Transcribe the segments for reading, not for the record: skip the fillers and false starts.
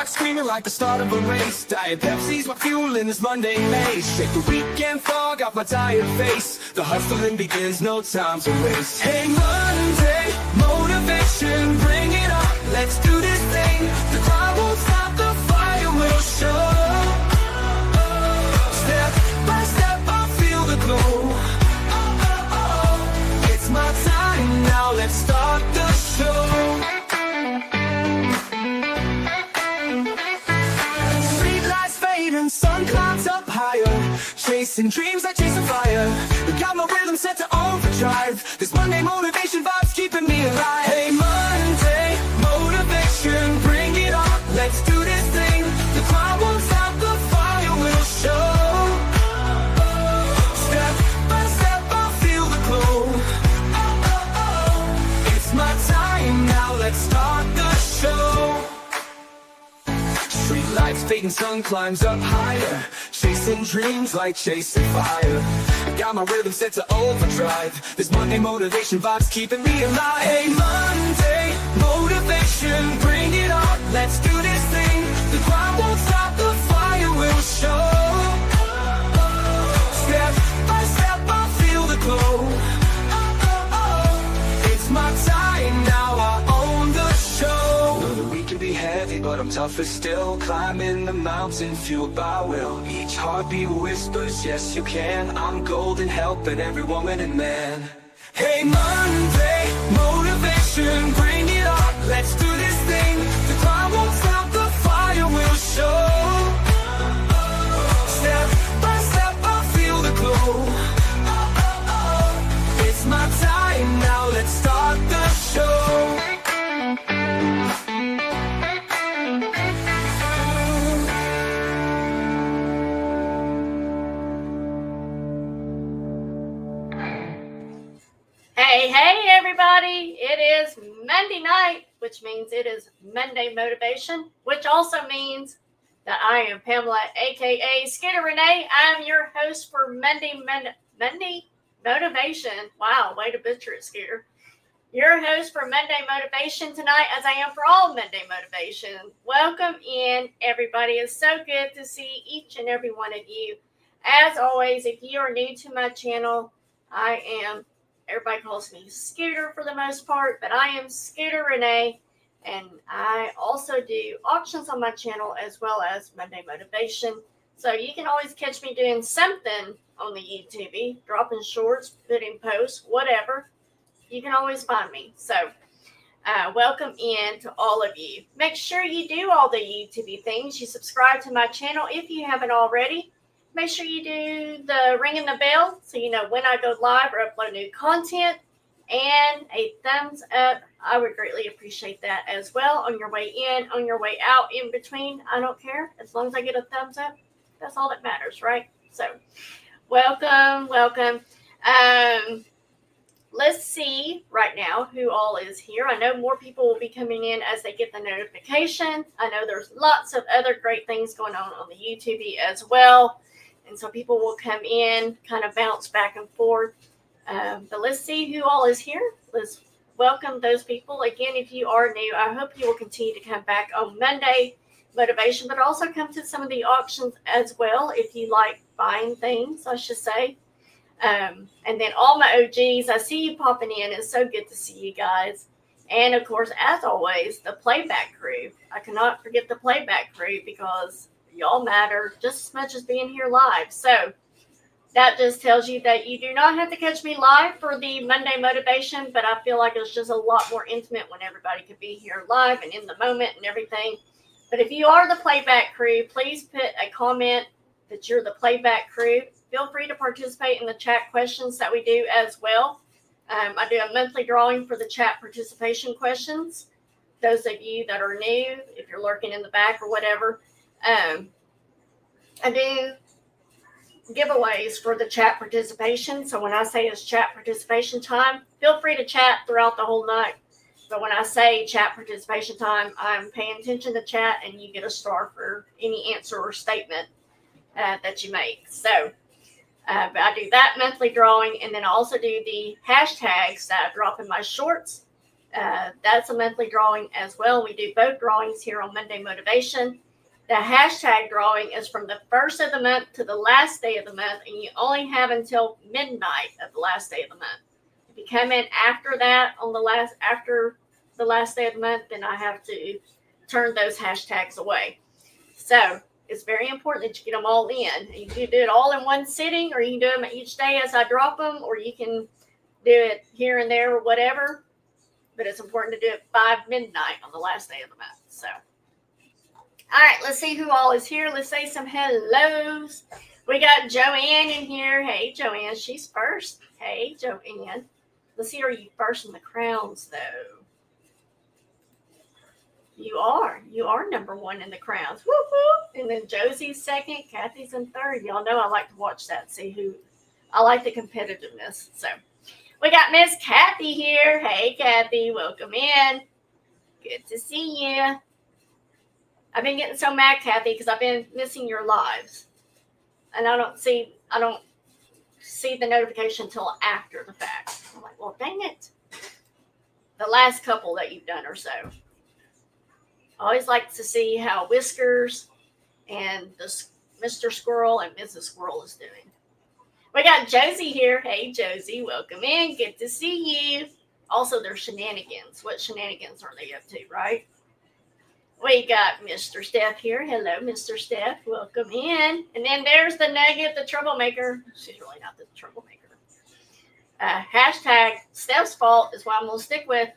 Screaming like the start of a race. Diet Pepsi's my fuel in this Monday maze. Shake the weekend fog off my tired face. The hustling begins, no time to waste. Hey Monday, motivation, bring it on. Let's do this thing. The crowd won't stop, the fire will show. Step by step, I feel the glow. It's my time now, let's start the show. And sun clouds up higher, chasing dreams like chasing fire. Got my rhythm set to overdrive. This Monday motivation vibe's keeping me alive. Hey Monday, motivation, bring it on. Let's do this thing. The crowd won't stop, the fire will show. Step by step, I feel the glow. It's my time now, let's start the show. Street lights fading, sun climbs up higher, chasing dreams like chasing fire. Got my rhythm set to overdrive. This Monday motivation vibe's keeping me alive. Hey Monday, motivation, bring it on. Let's do this thing. The crowd won't stop, the fire will show. Step by step, I feel the glow. It's my time now, I own the show. Know that we can be heavy, but I'm tougher still. Climbing the mountain, fueled by will. Each heartbeat whispers, yes you can. I'm golden, helping every woman and man. Hey Monday, motivation, bring it on. Let's do this thing. The crowd won't stop, the fire will show. Step by step, I feel the glow. It's my time now, let's start the show. Hey everybody, it is Monday night, which means it is Monday motivation, which also means that I am Pamela, aka Scooterrenee. I'm your host for Monday motivation. Wow, way to butcher it, Scooter. Your host for Monday motivation tonight, as I am for all Monday motivation. Welcome in, everybody. It's so good to see each and every one of you. As always, if you are new to my channel, everybody calls me Scooter for the most part, but I am Scooterrenee, and I also do auctions on my channel as well as Monday Motivation. So you can always catch me doing something on the YouTube, dropping shorts, putting posts, whatever. You can always find me. So welcome in to all of you. Make sure you do all the YouTube things. You subscribe to my channel if you haven't already. Make sure you do the ringing the bell so you know when I go live or upload new content. And a thumbs up. I would greatly appreciate that as well. On your way in, on your way out, in between. I don't care. As long as I get a thumbs up, that's all that matters, right? So, welcome. Let's see right now who all is here. I know more people will be coming in as they get the notification. I know there's lots of other great things going on the YouTube as well. And so people will come in, kind of bounce back and forth. But let's see who all is here. Let's welcome those people. Again, if you are new, I hope you will continue to come back on Monday Motivation, but also come to some of the auctions as well if you like buying things, I should say. And then all my OGs, I see you popping in. It's so good to see you guys. And of course, as always, the playback crew. I cannot forget the playback crew because y'all matter just as much as being here live. So that just tells you that you do not have to catch me live for the Monday Motivation, but I feel like it's just a lot more intimate when everybody could be here live and in the moment and everything. But if you are the playback crew, please put a comment that you're the playback crew. Feel free to participate in the chat questions that we do as well. I do a monthly drawing for the chat participation questions. Those of you that are new, if you're lurking in the back or whatever, I do giveaways for the chat participation. So when I say it's chat participation time, feel free to chat throughout the whole night. But when I say chat participation time, I'm paying attention to chat and you get a star for any answer or statement. that you make. So I do that monthly drawing, and then I also do the hashtags that I drop in my shorts. That's a monthly drawing as well. We do both drawings here on Monday Motivation. The hashtag drawing is from the first of the month to the last day of the month, and you only have until midnight of the last day of the month. If you come in after that after the last day of the month, then I have to turn those hashtags away. So it's very important that you get them all in. You can do it all in one sitting, or you can do them each day as I drop them, or you can do it here and there or whatever. But it's important to do it by midnight on the last day of the month. So, all right, let's see who all is here. Let's say some hellos. We got Joanne in here. Hey, Joanne, she's first. Hey, Joanne. Let's see, are you first in the crowns, though? You are number one in the crowns. Woo woo. And then Josie's second, Kathy's in third. Y'all know I like to watch that, see who. I like the competitiveness. So we got Miss Kathy here. Hey, Kathy, welcome in. Good to see you. I've been getting so mad, Kathy, because I've been missing your lives, and I don't see the notification until after the fact. I'm like, well, dang it. The last couple that you've done or so. I always like to see how Whiskers and the Mr. Squirrel and Mrs. Squirrel is doing. We got Josie here. Hey, Josie, welcome in. Good to see you. Also, their shenanigans. What shenanigans are they up to, right? We got Mr. Steph here. Hello, Mr. Steph. Welcome in. And then there's the Nugget, the troublemaker. She's really not the troublemaker. Hashtag Steph's fault is what I'm going to stick with.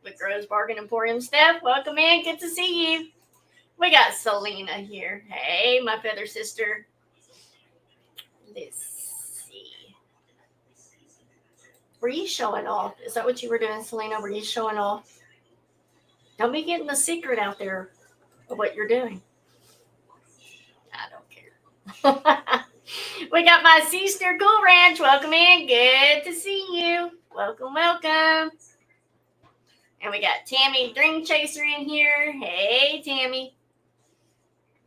With Rose Bargain Emporium. Steph, welcome in. Good to see you. We got Selena here. Hey, my feather sister. Let's see. Were you showing off? Is that what you were doing, Selena? Were you showing off? Don't be getting the secret out there of what you're doing. I don't care. We got my sister, Cool Ranch. Welcome in. Good to see you. Welcome, welcome. And we got Tammy Dream Chaser in here. Hey, Tammy.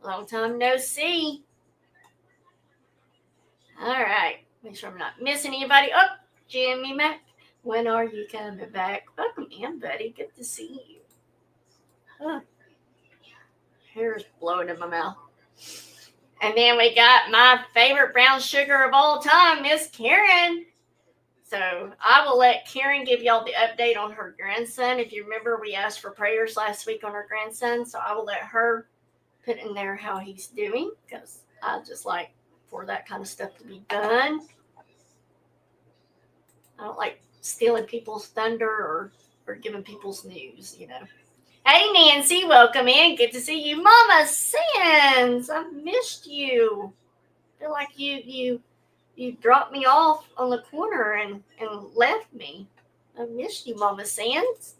Long time no see. All right. Make sure I'm not missing anybody. Oh, Jimmy Mac. When are you coming back? Welcome in, buddy. Good to see you. Huh. Hair's blowing in my mouth. And then we got my favorite brown sugar of all time, Miss Karen. So I will let Karen give y'all the update on her grandson. If you remember, we asked for prayers last week on her grandson. So I will let her put in there how he's doing, because I just like for that kind of stuff to be done. I don't like stealing people's thunder or giving people's news, you know. Hey, Nancy, welcome in. Good to see you. Mama Sands, I've missed you. I feel like you dropped me off on the corner and left me. I missed you, Mama Sands.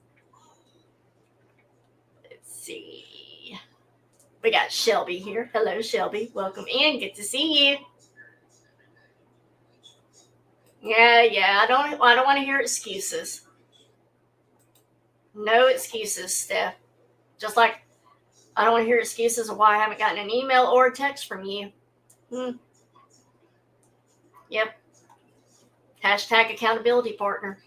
Let's see. We got Shelby here. Hello, Shelby. Welcome in. Good to see you. Yeah. I don't want to hear excuses. No excuses, Steph. Just like I don't want to hear excuses of why I haven't gotten an email or a text from you. Yep. Hashtag accountability partner.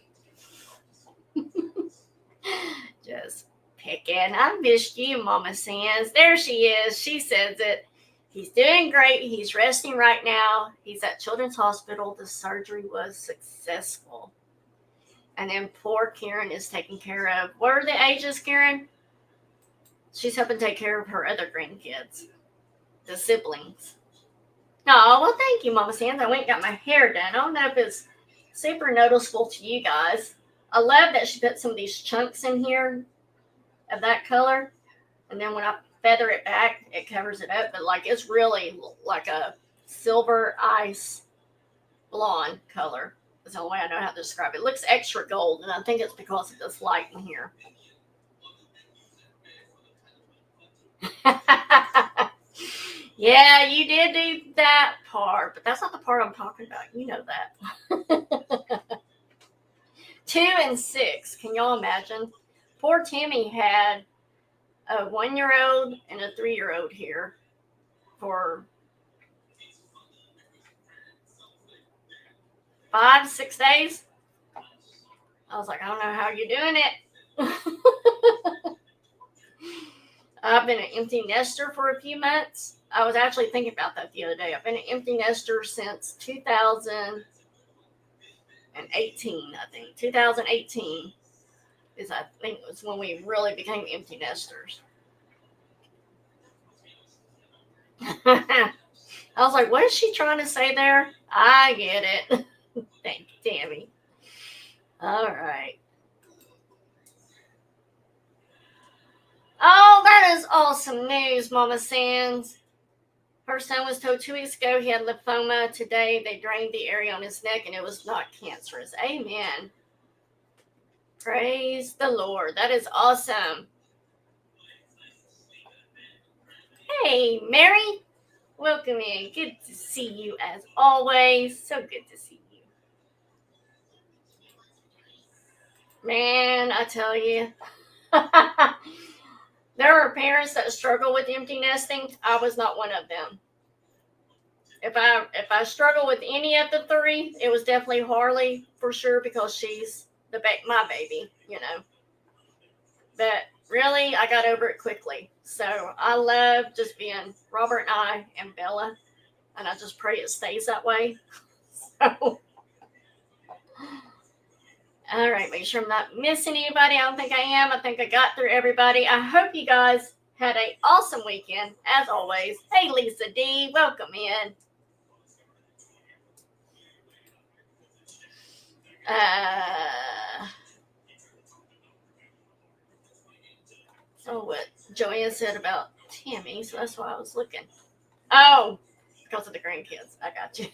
Just picking. I missed you, Mama Sands. There she is. She says it. He's doing great. He's resting right now. He's at Children's Hospital. The surgery was successful. And then poor Karen is taken care of. What are the ages, Karen? She's helping take care of her other grandkids, the siblings. Oh, well, thank you, Mama Sands. I went and got my hair done. I don't know if it's super noticeable to you guys. I love that she put some of these chunks in here of that color. And then when I feather it back, it covers it up. But, like, it's really like a silver ice blonde color. That's the only way I know how to describe it. It looks extra gold, and I think it's because of this light in here. Yeah, you did do that part, but that's not the part I'm talking about. You know that. 2 and 6. Can y'all imagine? Poor Timmy had a 1-year-old and a 3-year-old here for 5, 6 days. I was like, I don't know how you're doing it. I've been an empty nester for a few months. I was actually thinking about that the other day. I've been an empty nester since 2018, I think. 2018 is, I think, was when we really became empty nesters. I was like, what is she trying to say there? I get it. Thank you, Tammy. All right. Oh, that is awesome news, Mama Sands. Her son was told 2 weeks ago he had lymphoma. Today, they drained the area on his neck, and it was not cancerous. Amen. Praise the Lord. That is awesome. Hey, Mary. Welcome in. Good to see you as always. So good to see you. Man, I tell you. There are parents that struggle with empty nesting. I was not one of them. If I struggle with any of the three, it was definitely Harley for sure, because she's my baby, But really, I got over it quickly. So I love just being Robert and I and Bella, and I just pray it stays that way. So, all right, make sure I'm not missing anybody. I don't think I am. I think I got through everybody. I hope you guys had an awesome weekend, as always. Hey, Lisa D, welcome in. So what Joanne said about Tammy, so that's why I was looking. Oh, because of the grandkids. I got you.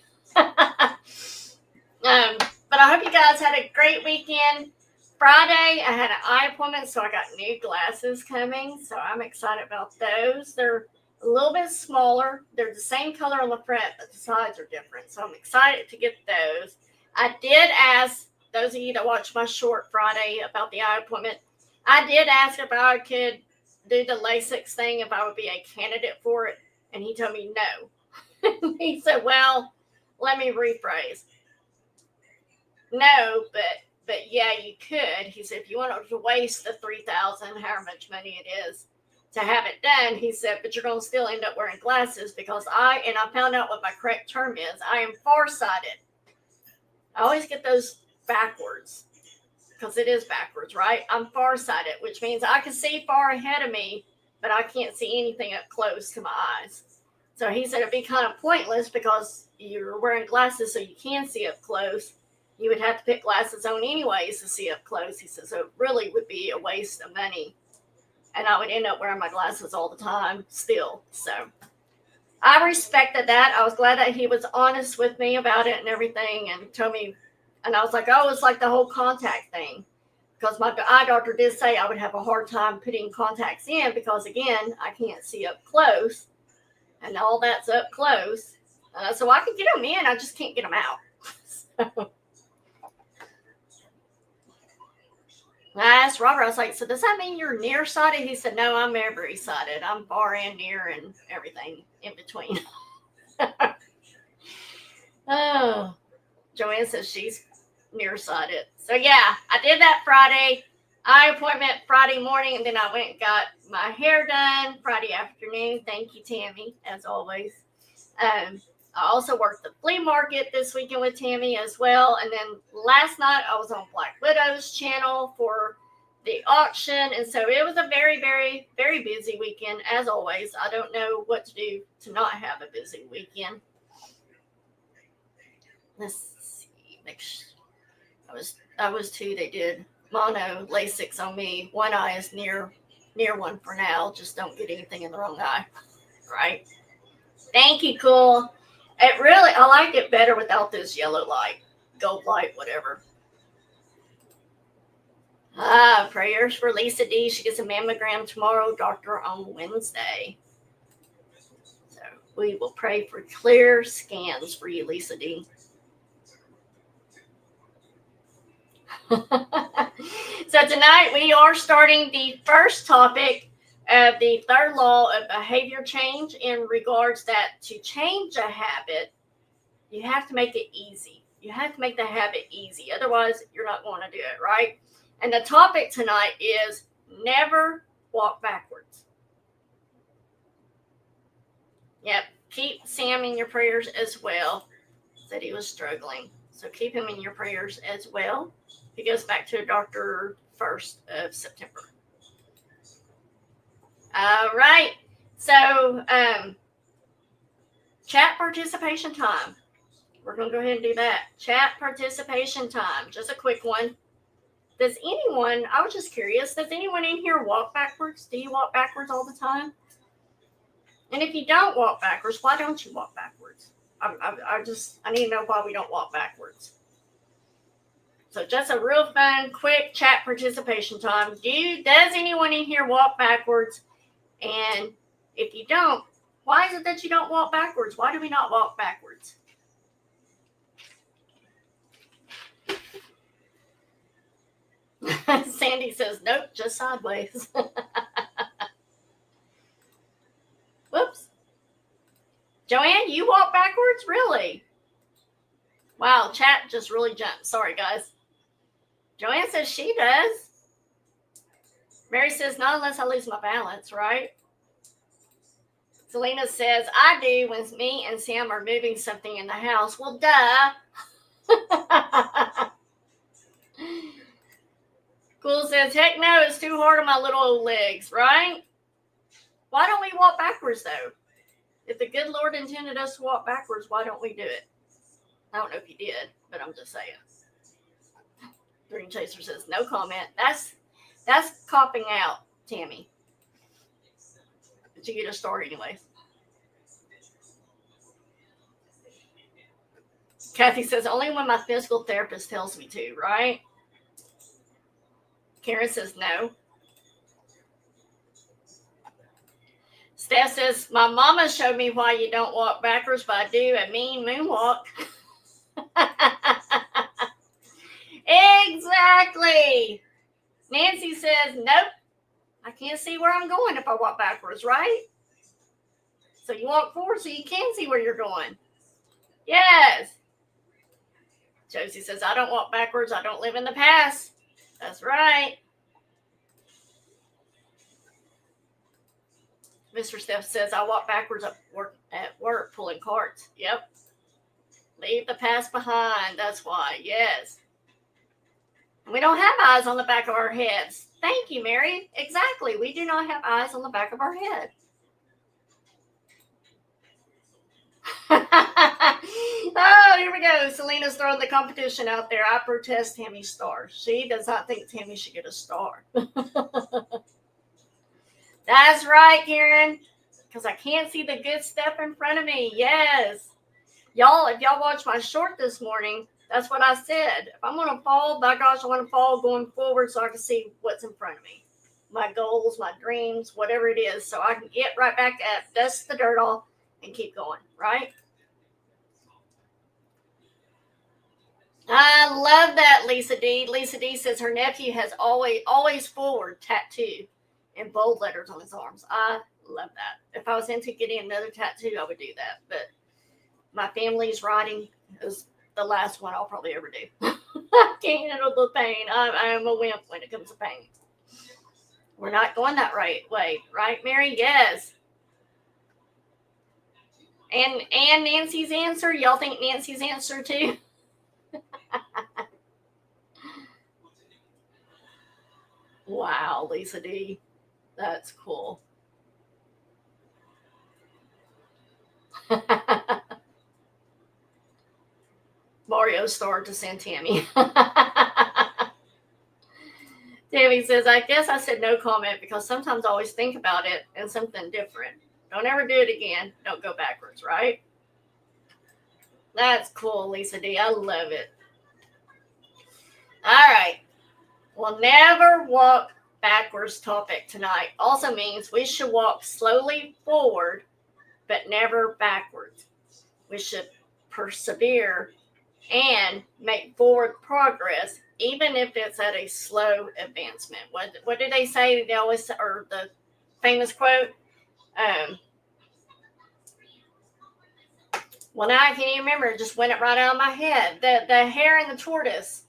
But I hope you guys had a great weekend. Friday, I had an eye appointment, so I got new glasses coming. So I'm excited about those. They're a little bit smaller. They're the same color on the front, but the sides are different. So I'm excited to get those. I did ask those of you that watched my short Friday about the eye appointment. I did ask if I could do the LASIK thing, if I would be a candidate for it. And he told me no. He said, well, let me rephrase. No, but yeah, you could. He said, if you want to waste the $3,000, however much money it is, to have it done, he said, but you're going to still end up wearing glasses, because I found out what my correct term is. I am farsighted. I always get those backwards, because it is backwards, right? I'm farsighted, which means I can see far ahead of me, but I can't see anything up close to my eyes. So he said it'd be kind of pointless, because you're wearing glasses so you can see up close. You would have to put glasses on anyways to see up close. He says, so it really would be a waste of money. And I would end up wearing my glasses all the time still. So I respected that. I was glad that he was honest with me about it and everything, and told me, and I was like, oh, it's like the whole contact thing. Because my eye doctor did say I would have a hard time putting contacts in, because, again, I can't see up close. And all that's up close. So I can get them in. I just can't get them out. So I asked Robert, I was like, so does that mean you're nearsighted? He said, no, I'm every sighted. I'm far and near and everything in between. Oh, Joanne says she's nearsighted. So yeah, I did that Friday. Eye appointment Friday morning, and then I went and got my hair done Friday afternoon. Thank you, Tammy, as always. I also worked the flea market this weekend with Tammy as well. And then last night I was on Black Widow's channel for the auction. And so it was a very, very, very busy weekend, as always. I don't know what to do to not have a busy weekend. Let's see. I was two. They did mono LASIK on me. One eye is near one for now. Just don't get anything in the wrong eye. Right? Thank you, cool. I like it better without this yellow light, gold light, whatever. Prayers for Lisa D. She gets a mammogram tomorrow, doctor on Wednesday. So we will pray for clear scans for you, Lisa D. So tonight we are starting the first topic of the third law of behavior change, in regards that to change a habit, you have to make it easy. You have to make the habit easy. Otherwise, you're not going to do it, right? And the topic tonight is never walk backwards. Yep. Keep Sam in your prayers as well. Said he was struggling. So keep him in your prayers as well. He goes back to a doctor 1st of September. All right. So, chat participation time. We're going to go ahead and do that. Chat participation time. Just a quick one. Does anyone, I was just curious, does anyone in here walk backwards? Do you walk backwards all the time? And if you don't walk backwards, why don't you walk backwards? I need to know why we don't walk backwards. So just a real fun, quick chat participation time. Does anyone in here walk backwards? And if you don't, why is it that you don't walk backwards? Why do we not walk backwards? Sandy says, nope, just sideways. Whoops. Joanne, you walk backwards? Really? Wow, chat just really jumped. Sorry, guys. Joanne says she does. Mary says, not unless I lose my balance, right? Selena says, I do when me and Sam are moving something in the house. Well, duh. Cool says, heck no, it's too hard on my little old legs, right? Why don't we walk backwards, though? If the good Lord intended us to walk backwards, why don't we do it? I don't know if he did, but I'm just saying. Dream Chaser says, no comment. That's copping out, Tammy. But you get a star anyways. Kathy says, only when my physical therapist tells me to, right? Karen says, no. Steph says, my mama showed me why you don't walk backwards, but I do a mean moonwalk. Exactly. Nancy says, nope. I can't see where I'm going if I walk backwards, right? So you walk forward so you can see where you're going. Yes. Josie says, I don't walk backwards. I don't live in the past. That's right. Mr. Steph says, I walk backwards at work pulling carts. Yep. Leave the past behind. That's why. Yes. We don't have eyes on the back of our heads. Thank you, Mary. Exactly. We do not have eyes on the back of our head. Oh, here we go. Selena's throwing the competition out there. I protest Tammy's star. She does not think Tammy should get a star. That's right, Karen. Because I can't see the good step in front of me. Yes. Y'all, if y'all watched my short this morning, that's what I said. If I'm going to fall, by gosh, I want to fall going forward so I can see what's in front of me. My goals, my dreams, whatever it is. So I can get right back up, dust the dirt off, and keep going, right? I love that, Lisa D. Lisa D says her nephew has always forward tattoo in bold letters on his arms. I love that. If I was into getting another tattoo, I would do that. But my family's writing is the last one I'll probably ever do. I can't handle the pain. I am a wimp when it comes to pain. We're not going that right way, right, Mary? Yes. And Nancy's answer. Y'all think Nancy's answer too? Wow, Lisa D. That's cool. Mario star to send Tammy. Tammy says, I guess I said no comment because sometimes I always think about it and something different. Don't ever do it again. Don't go backwards, right? That's cool, Lisa D. I love it. All right. Well, never walk backwards topic tonight also means we should walk slowly forward, but never backwards. We should persevere and make forward progress, even if it's at a slow advancement. What do they say? They always, or the famous quote, Well, now I can't even remember. It just went right out of my head. The hare and the tortoise.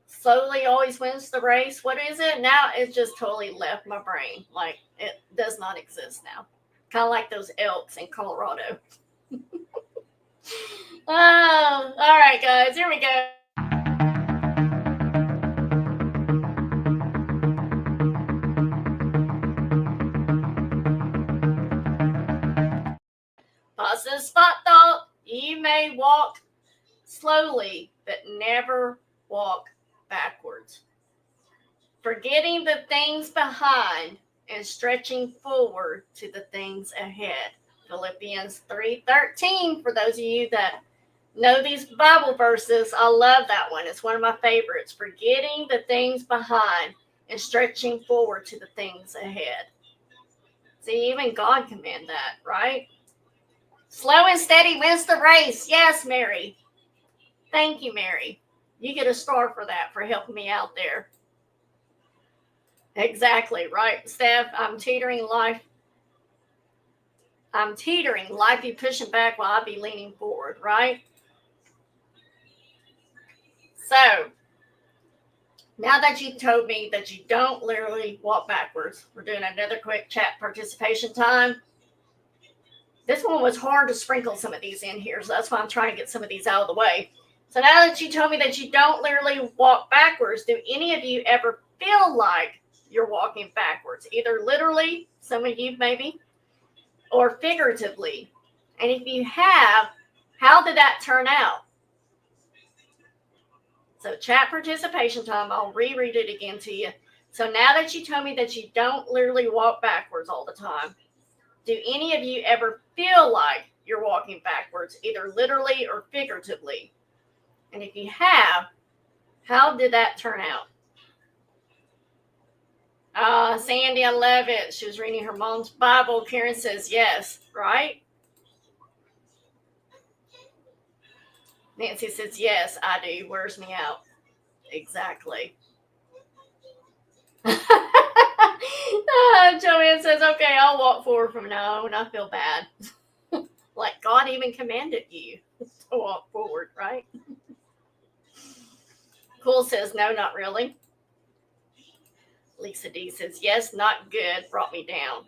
Slowly always wins the race. What is it? Now it just totally left my brain. Like, it does not exist now. Kind of like those elks in Colorado. Oh, all right, guys. Here we go. Positive spot thought. You may walk slowly, but never walk backwards. Forgetting the things behind and stretching forward to the things ahead. Philippians 3:13. For those of you that know these Bible verses, I love that one. It's one of my favorites. Forgetting the things behind and stretching forward to the things ahead. See, even God command that, right? Slow and steady wins the race. Yes, Mary. Thank you, Mary. You get a star for that, for helping me out there. Exactly, right, Steph? I'm teetering life. Life be pushing back while I be leaning forward, right? So, now that you told me that you don't literally walk backwards, we're doing another quick chat participation time. This one was hard to sprinkle some of these in here, so that's why I'm trying to get some of these out of the way. So now that you told me that you don't literally walk backwards, do any of you ever feel like you're walking backwards? Either literally, some of you maybe, or figuratively. And if you have, how did that turn out? So chat participation time, I'll reread it again to you. So now that you told me that you don't literally walk backwards all the time, do any of you ever feel like you're walking backwards, either literally or figuratively? And if you have, how did that turn out? Sandy, I love it. She was reading her mom's Bible. Karen says yes, right? Nancy says yes, I do. Wears me out. Exactly. Joanne says, okay, I'll walk forward from now on. I feel bad. Like God even commanded you to walk forward, right? Cool says, no, not really. Lisa D says, yes, not good. Brought me down.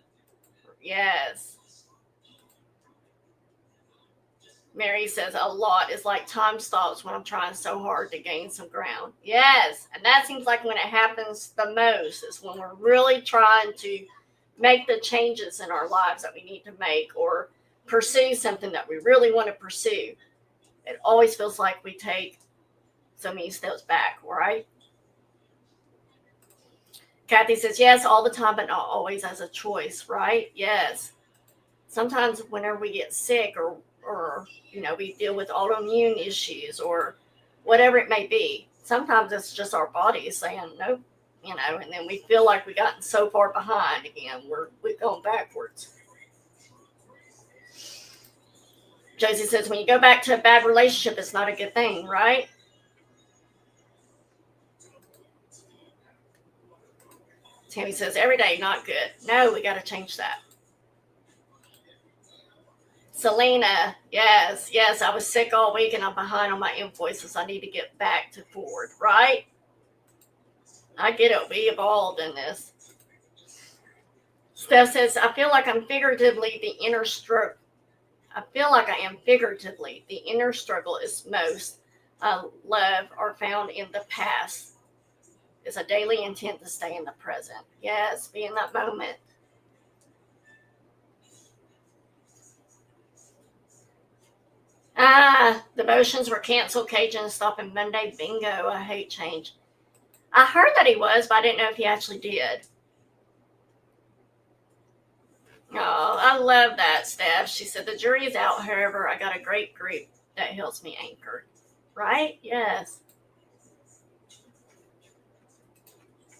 Yes. Mary says, a lot. It's like time stops when I'm trying so hard to gain some ground. Yes. And that seems like when it happens the most is when we're really trying to make the changes in our lives that we need to make, or pursue something that we really want to pursue. It always feels like we take so many steps back, right? Kathy says, yes, all the time, but not always as a choice, right? Yes. Sometimes whenever we get sick or we deal with autoimmune issues or whatever it may be, sometimes it's just our body saying, nope, and then we feel like we've gotten so far behind again. We've gone backwards. Josie says, when you go back to a bad relationship, it's not a good thing, right? Tammy says, every day, not good. No, we got to change that. Selena, yes, I was sick all week and I'm behind on my invoices. I need to get back to forward, right? I get it. We evolved in this. Steph says, I feel like I'm figuratively the inner struggle. I feel like I am figuratively. The inner struggle is most love are found in the past. It's a daily intent to stay in the present. Yes, be in that moment. The motions were canceled. Cajun stopping Monday. Bingo. I hate change. I heard that he was, but I didn't know if he actually did. Oh, I love that, Steph. She said, the jury is out. However, I got a great group that helps me anchor. Right? Yes.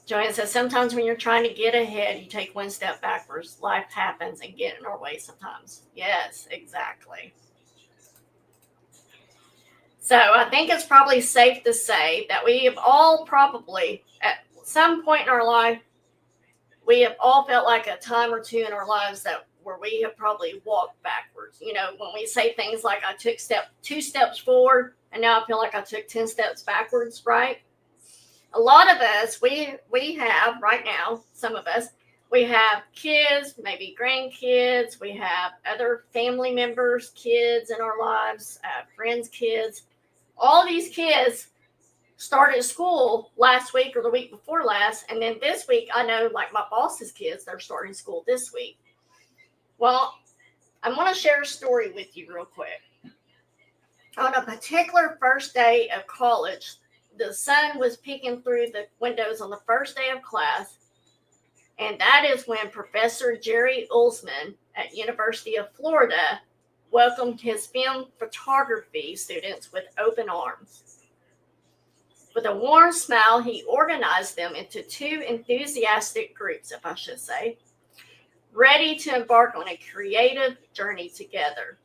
Joanne says, sometimes when you're trying to get ahead, you take one step backwards. Life happens and get in our way sometimes. Yes, exactly. So I think it's probably safe to say that we have all probably, at some point in our life, we have all felt like a time or two in our lives that where we have probably walked backwards. You know, when we say things like I took 2 steps forward and now I feel like I took 10 steps backwards, right? A lot of us, we have right now, some of us, we have kids, maybe grandkids, we have other family members, kids in our lives, friends' kids. All these kids started school last week or the week before last, and then this week, I know like my boss's kids, they're starting school this week. Well, I want to share a story with you real quick. On a particular first day of college, the sun was peeking through the windows on the first day of class, and that is when Professor Jerry Ulsman at University of Florida welcomed his film photography students with open arms. With a warm smile, he organized them into 2 enthusiastic groups, if I should say, ready to embark on a creative journey together.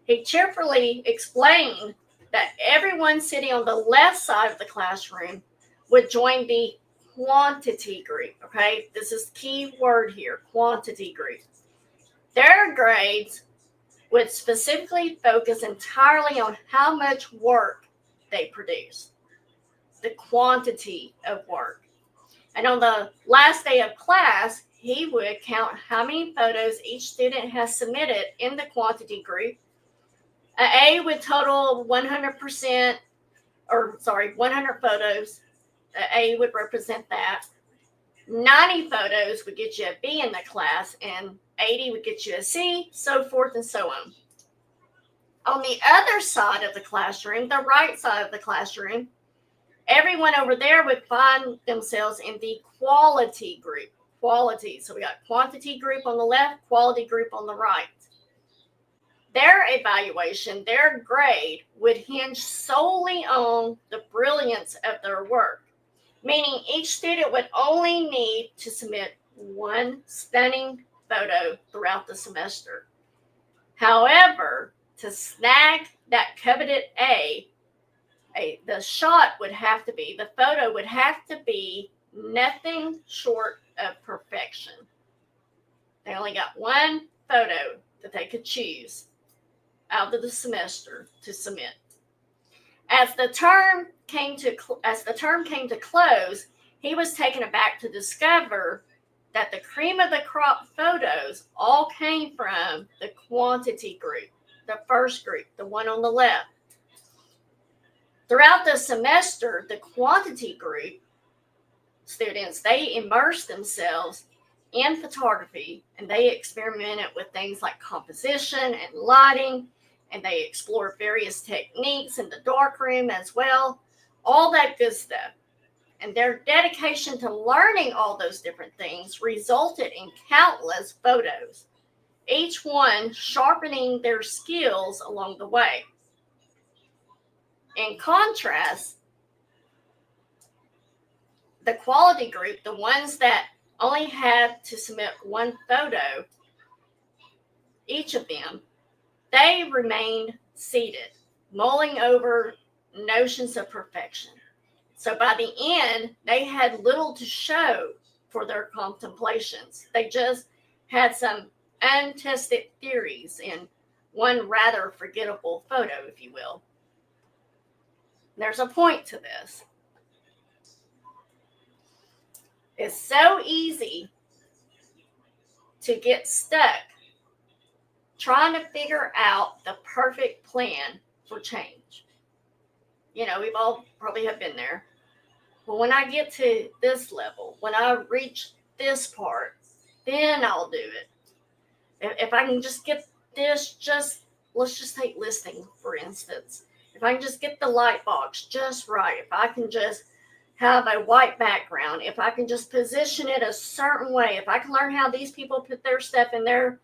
He cheerfully explained that everyone sitting on the left side of the classroom would join the quantity group, okay? This is the key word here, quantity group. Their grades would specifically focus entirely on how much work they produced, the quantity of work. And on the last day of class, he would count how many photos each student has submitted in the quantity group. A would total 100%, 100 photos. A would represent that. 90 photos would get you a B in the class, and 80 would get you a C, so forth and so on. On the other side of the classroom, the right side of the classroom, everyone over there would find themselves in the quality group. Quality. So we got quantity group on the left, quality group on the right. Their evaluation, their grade, would hinge solely on the brilliance of their work, meaning each student would only need to submit 1 stunning photo throughout the semester. However, to snag that coveted the shot would have to be, the photo would have to be nothing short of perfection. They only got 1 photo that they could choose out of the semester to submit. As the term came to close, he was taken aback to discover that the cream of the crop photos all came from the quantity group, the first group, the one on the left. Throughout the semester, the quantity group students, they immersed themselves in photography, and they experimented with things like composition and lighting, and they explored various techniques in the darkroom as well, all that good stuff. And their dedication to learning all those different things resulted in countless photos, each one sharpening their skills along the way. In contrast, the quality group, the ones that only had to submit 1 photo, each of them, they remained seated, mulling over notions of perfection. So by the end, they had little to show for their contemplations. They just had some untested theories in 1 rather forgettable photo, if you will. There's a point to this. It's so easy to get stuck trying to figure out the perfect plan for change. You know, we've all probably have been there. Well, when I get to this level, when I reach this part, then I'll do it. If I can just get this, let's just take listing, for instance. If I can just get the light box just right, if I can just have a white background, if I can just position it a certain way, if I can learn how these people put their stuff in their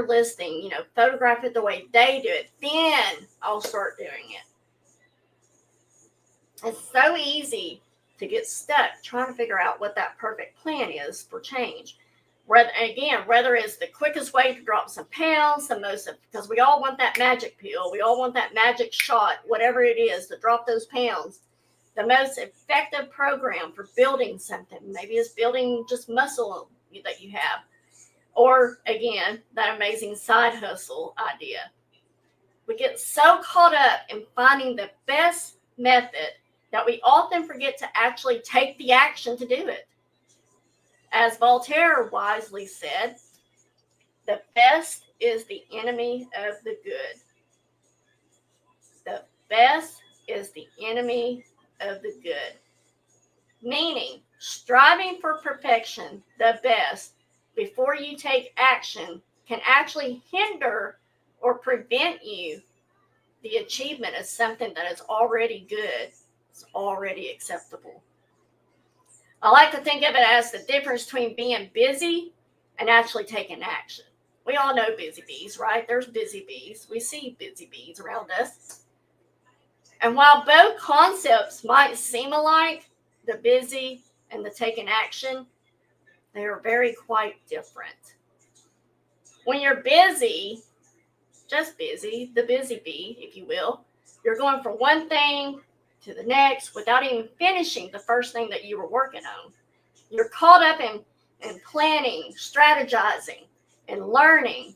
listing, you know, photograph it the way they do it, then I'll start doing it. It's so easy to get stuck trying to figure out what that perfect plan is for change. Whether it's the quickest way to drop some pounds, because we all want that magic pill, we all want that magic shot, whatever it is, to drop those pounds. The most effective program for building something, maybe it's building just muscle that you have, Or again, that amazing side hustle idea. We get so caught up in finding the best method that we often forget to actually take the action to do it. As Voltaire wisely said, the best is the enemy of the good. The best is the enemy of the good. Meaning, striving for perfection, the best, before you take action can actually hinder or prevent you the achievement of something that is already good, it's already acceptable. I like to think of it as the difference between being busy and actually taking action. We all know busy bees, right? There's busy bees. We see busy bees around us. And while both concepts might seem alike, the busy and the taking action, they are very quite different. When you're busy, just busy, the busy bee, if you will, you're going from one thing to the next without even finishing the first thing that you were working on. You're caught up in planning, strategizing, and learning.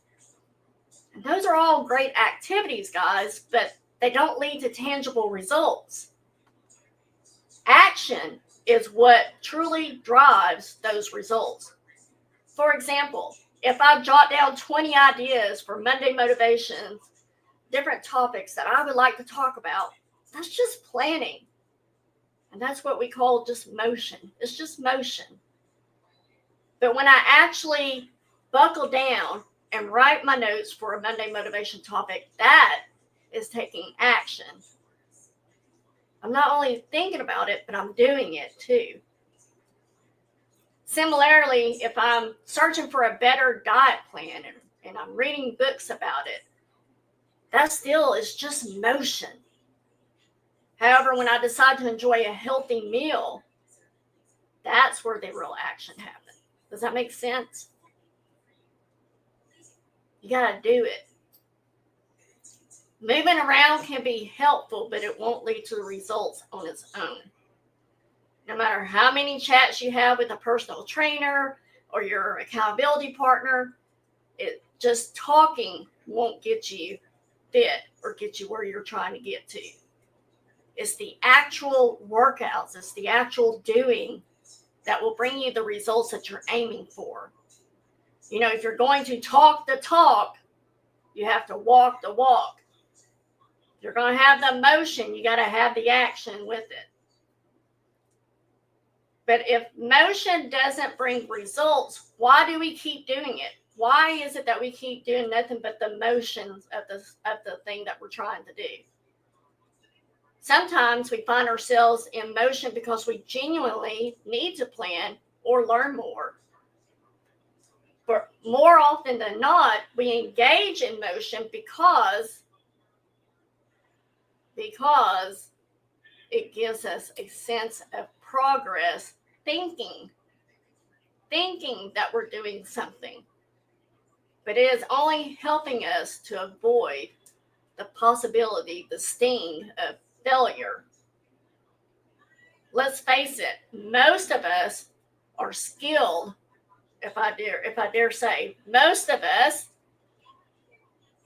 And those are all great activities, guys, but they don't lead to tangible results. Action is what truly drives those results. For example, if I jot down 20 ideas for Monday motivations, different topics that I would like to talk about, that's just planning. And that's what we call just motion. It's just motion. But when I actually buckle down and write my notes for a Monday motivation topic, that is taking action. I'm not only thinking about it, but I'm doing it too. Similarly, if I'm searching for a better diet plan and I'm reading books about it, that still is just motion. However, when I decide to enjoy a healthy meal, that's where the real action happens. Does that make sense? You got to do it. Moving around can be helpful, but it won't lead to the results on its own. No matter how many chats you have with a personal trainer or your accountability partner, just talking won't get you fit or get you where you're trying to get to. It's the actual workouts, it's the actual doing that will bring you the results that you're aiming for. You know, if you're going to talk the talk, you have to walk the walk. If you're going to have the motion, you got to have the action with it. But if motion doesn't bring results, why do we keep doing it? Why is it that we keep doing nothing but the motions of the thing that we're trying to do? Sometimes we find ourselves in motion because we genuinely need to plan or learn more. But more often than not, we engage in motion because it gives us a sense of progress, thinking that we're doing something. But it is only helping us to avoid the possibility, the sting of failure. Let's face it, most of us are skilled, if I dare say, most of us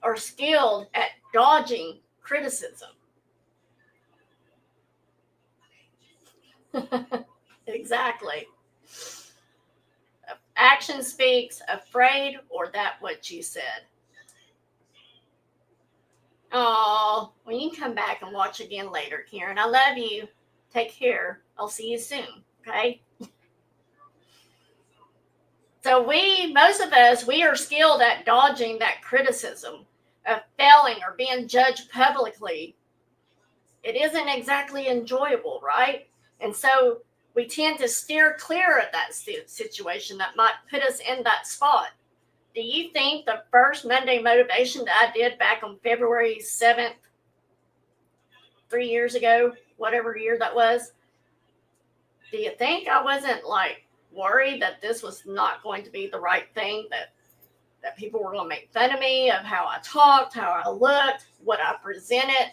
are skilled at dodging criticism. Exactly. Action speaks, afraid, or that what you said. Oh, well, you can come back and watch again later, Karen. I love you. Take care. I'll see you soon. Okay. So most of us, we are skilled at dodging that criticism of failing or being judged publicly. It isn't exactly enjoyable, right? And so we tend to steer clear of that situation that might put us in that spot. Do you think the first Monday motivation that I did back on February 7th, 3 years ago, whatever year that was, do you think I wasn't worried that this was not going to be the right thing, that people were going to make fun of me, of how I talked, how I looked, what I presented,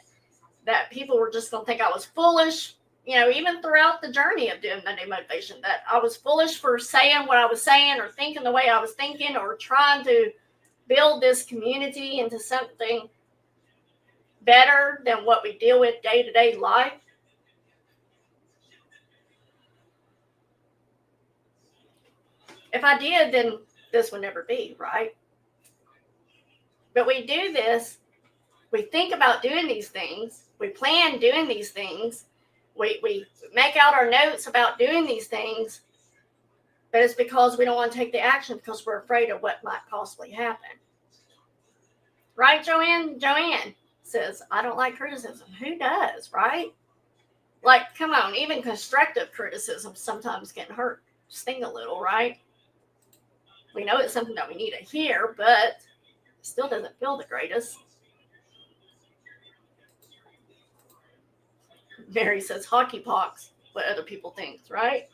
that people were just going to think I was foolish? even throughout the journey of doing Monday Motivation, that I was foolish for saying what I was saying or thinking the way I was thinking or trying to build this community into something better than what we deal with day-to-day life. If I did, then this would never be, right? But we do this. We think about doing these things. We plan doing these things. We make out our notes about doing these things. But it's because we don't want to take the action because we're afraid of what might possibly happen. Right, Joanne? Joanne says, I don't like criticism. Who does, right? Like, come on, even constructive criticism sometimes can hurt, sting a little, right? We know it's something that we need to hear, but it still doesn't feel the greatest. Mary says, hockey pox, what other people think, right?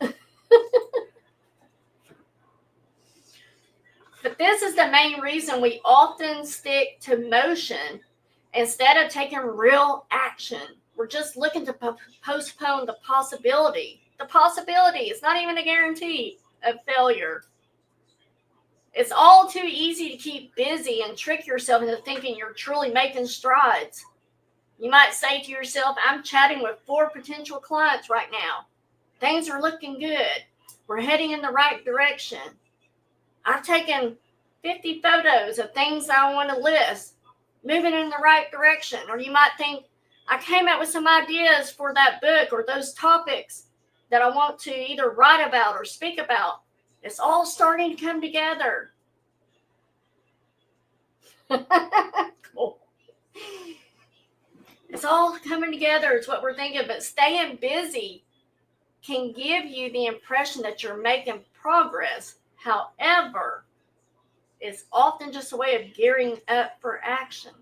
But this is the main reason we often stick to motion instead of taking real action. We're just looking to postpone the possibility. The possibility is not even a guarantee of failure. It's all too easy to keep busy and trick yourself into thinking you're truly making strides. You might say to yourself, I'm chatting with 4 potential clients right now. Things are looking good. We're heading in the right direction. I've taken 50 photos of things I want to list, moving in the right direction. Or you might think, I came up with some ideas for that book or those topics that I want to either write about or speak about. It's all starting to come together. Cool. It's all coming together. It's what we're thinking. But staying busy can give you the impression that you're making progress. However, it's often just a way of gearing up for action.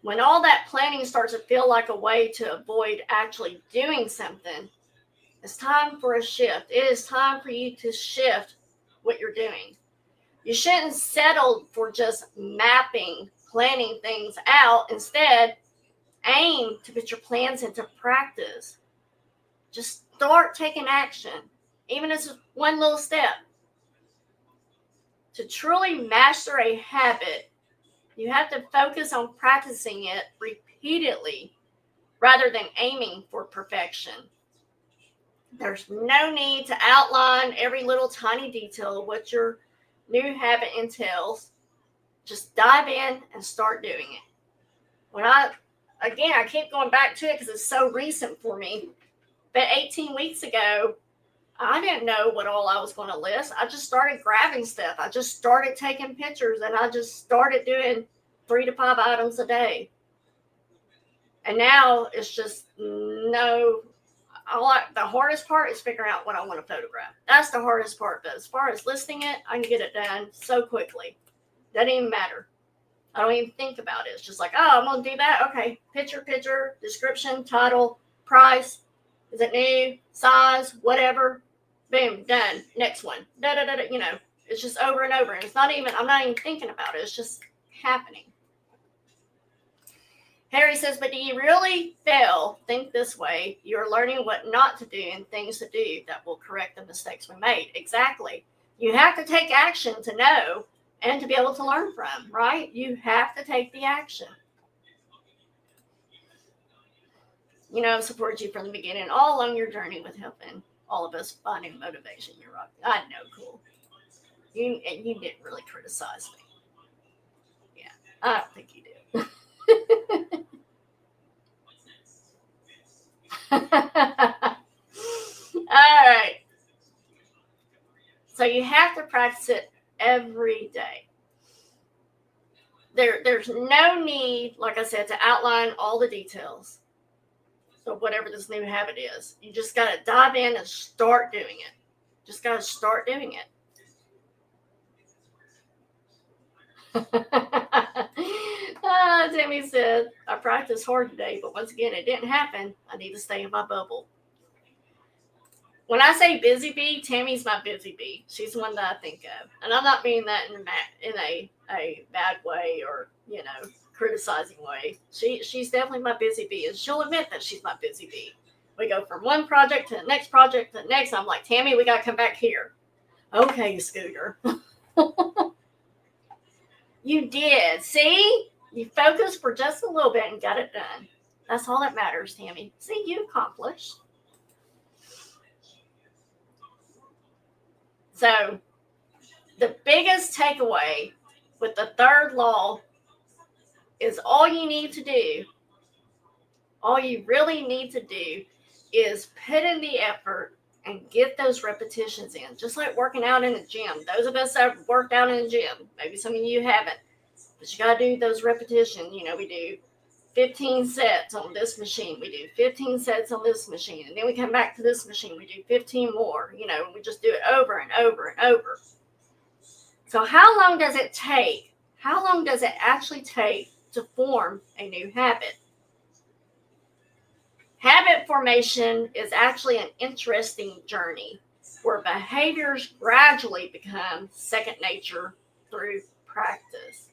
When all that planning starts to feel like a way to avoid actually doing something, it's time for a shift. It is time for you to shift what you're doing. You shouldn't settle for just mapping, planning things out. Instead, aim to put your plans into practice. Just start taking action, even if it's one little step. To truly master a habit, you have to focus on practicing it repeatedly rather than aiming for perfection. There's no need to outline every little tiny detail of what your new habit entails. Just dive in and start doing it. I keep going back to it because it's so recent for me. But 18 weeks ago, I didn't know what all I was going to list. I just started grabbing stuff. I just started taking pictures and I just started doing 3 to 5 items a day. And now it's just the hardest part is figuring out what I want to photograph. That's the hardest part. But as far as listing it, I can get it done so quickly. Doesn't even matter. I don't even think about it. It's just like, oh, I'm going to do that. Okay. Picture, description, title, price. Is it new? Size? Whatever. Boom. Done. Next one. It's just over and over. And I'm not even thinking about it. It's just happening. Harry says, but do you really think this way? You're learning what not to do and things to do that will correct the mistakes we made. Exactly. You have to take action to know and to be able to learn from, right? You have to take the action. I've supported you from the beginning, all along your journey with helping all of us finding motivation. You're right. I know, cool. You didn't really criticize me. Yeah, I don't think you did. All right. So you have to practice it every day. There's no need, like I said, to outline all the details. So whatever this new habit is, you just got to dive in and start doing it. Just got to start doing it. Timmy said, I practiced hard today, but once again, it didn't happen. I need to stay in my bubble. When I say busy bee, Tammy's my busy bee. She's the one that I think of. And I'm not meaning that in a bad way or, criticizing way. She's definitely my busy bee, and she'll admit that she's my busy bee. We go from one project to the next project to the next. I'm like, Tammy, we got to come back here. Okay, Scooter. You did. See? You focused for just a little bit and got it done. That's all that matters, Tammy. See, you accomplished. So, the biggest takeaway with the third law is all you really need to do is put in the effort and get those repetitions in. Just like working out in the gym. Those of us that have worked out in the gym, maybe some of you haven't, but you got to do those repetitions. We do 15 sets on this machine. We do 15 sets on this machine. And then we come back to this machine. We do 15 more. We just do it over and over and over. So how long does it take? How long does it actually take to form a new habit? Habit formation is actually an interesting journey where behaviors gradually become second nature through practice.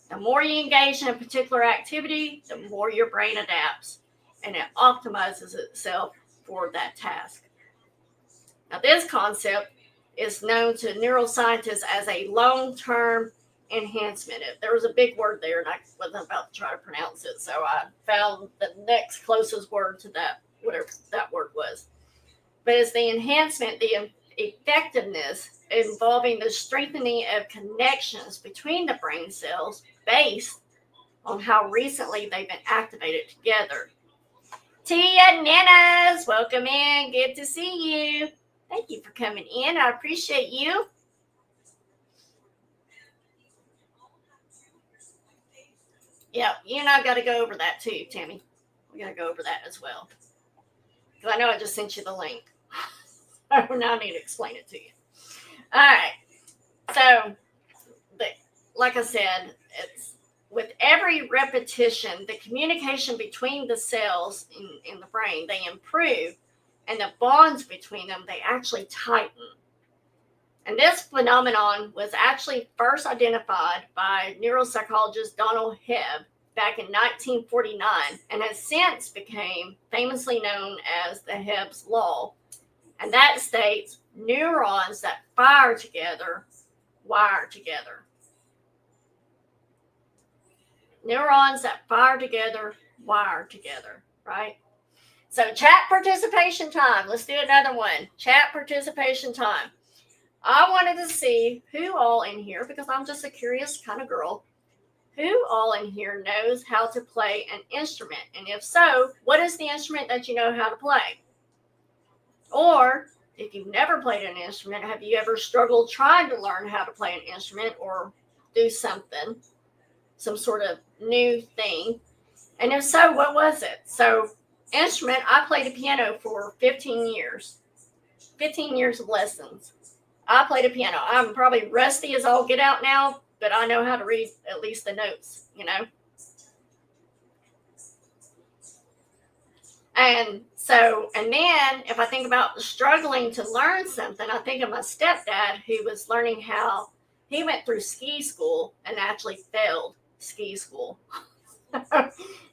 The more you engage in a particular activity, the more your brain adapts and it optimizes itself for that task. Now, this concept is known to neuroscientists as a long-term enhancement. There was a big word there, and I wasn't about to try to pronounce it, so I found the next closest word to that, whatever that word was. But it's the enhancement, the effectiveness involving the strengthening of connections between the brain cells based on how recently they've been activated together. Tia Nanas, welcome in. Good to see you. Thank you for coming in. I appreciate you. Yeah, you and I got to go over that too, Tammy. We got to go over that as well. Because I know I just sent you the link. Now I need to explain it to you. All right. So, like I said, it's with every repetition, the communication between the cells in the brain, they improve, and the bonds between them, they actually tighten. And this phenomenon was actually first identified by neuropsychologist Donald Hebb back in 1949 and has since become famously known as the Hebb's Law. And that states neurons that fire together wire together. Neurons that fire together wire together, right? So chat participation time. Let's do another one. Chat participation time. I wanted to see who all in here, because I'm just a curious kind of girl, who all in here knows how to play an instrument? And if so, what is the instrument that you know how to play? Or if you've never played an instrument, have you ever struggled trying to learn how to play an instrument or do something, some sort of new thing? And if so, what was it? So instrument, I played the piano for 15 years. 15 years of lessons. I played a piano. I'm probably rusty as all get out now, but I know how to read at least the notes, And then if I think about struggling to learn something, I think of my stepdad who was learning how he went through ski school and actually failed ski school.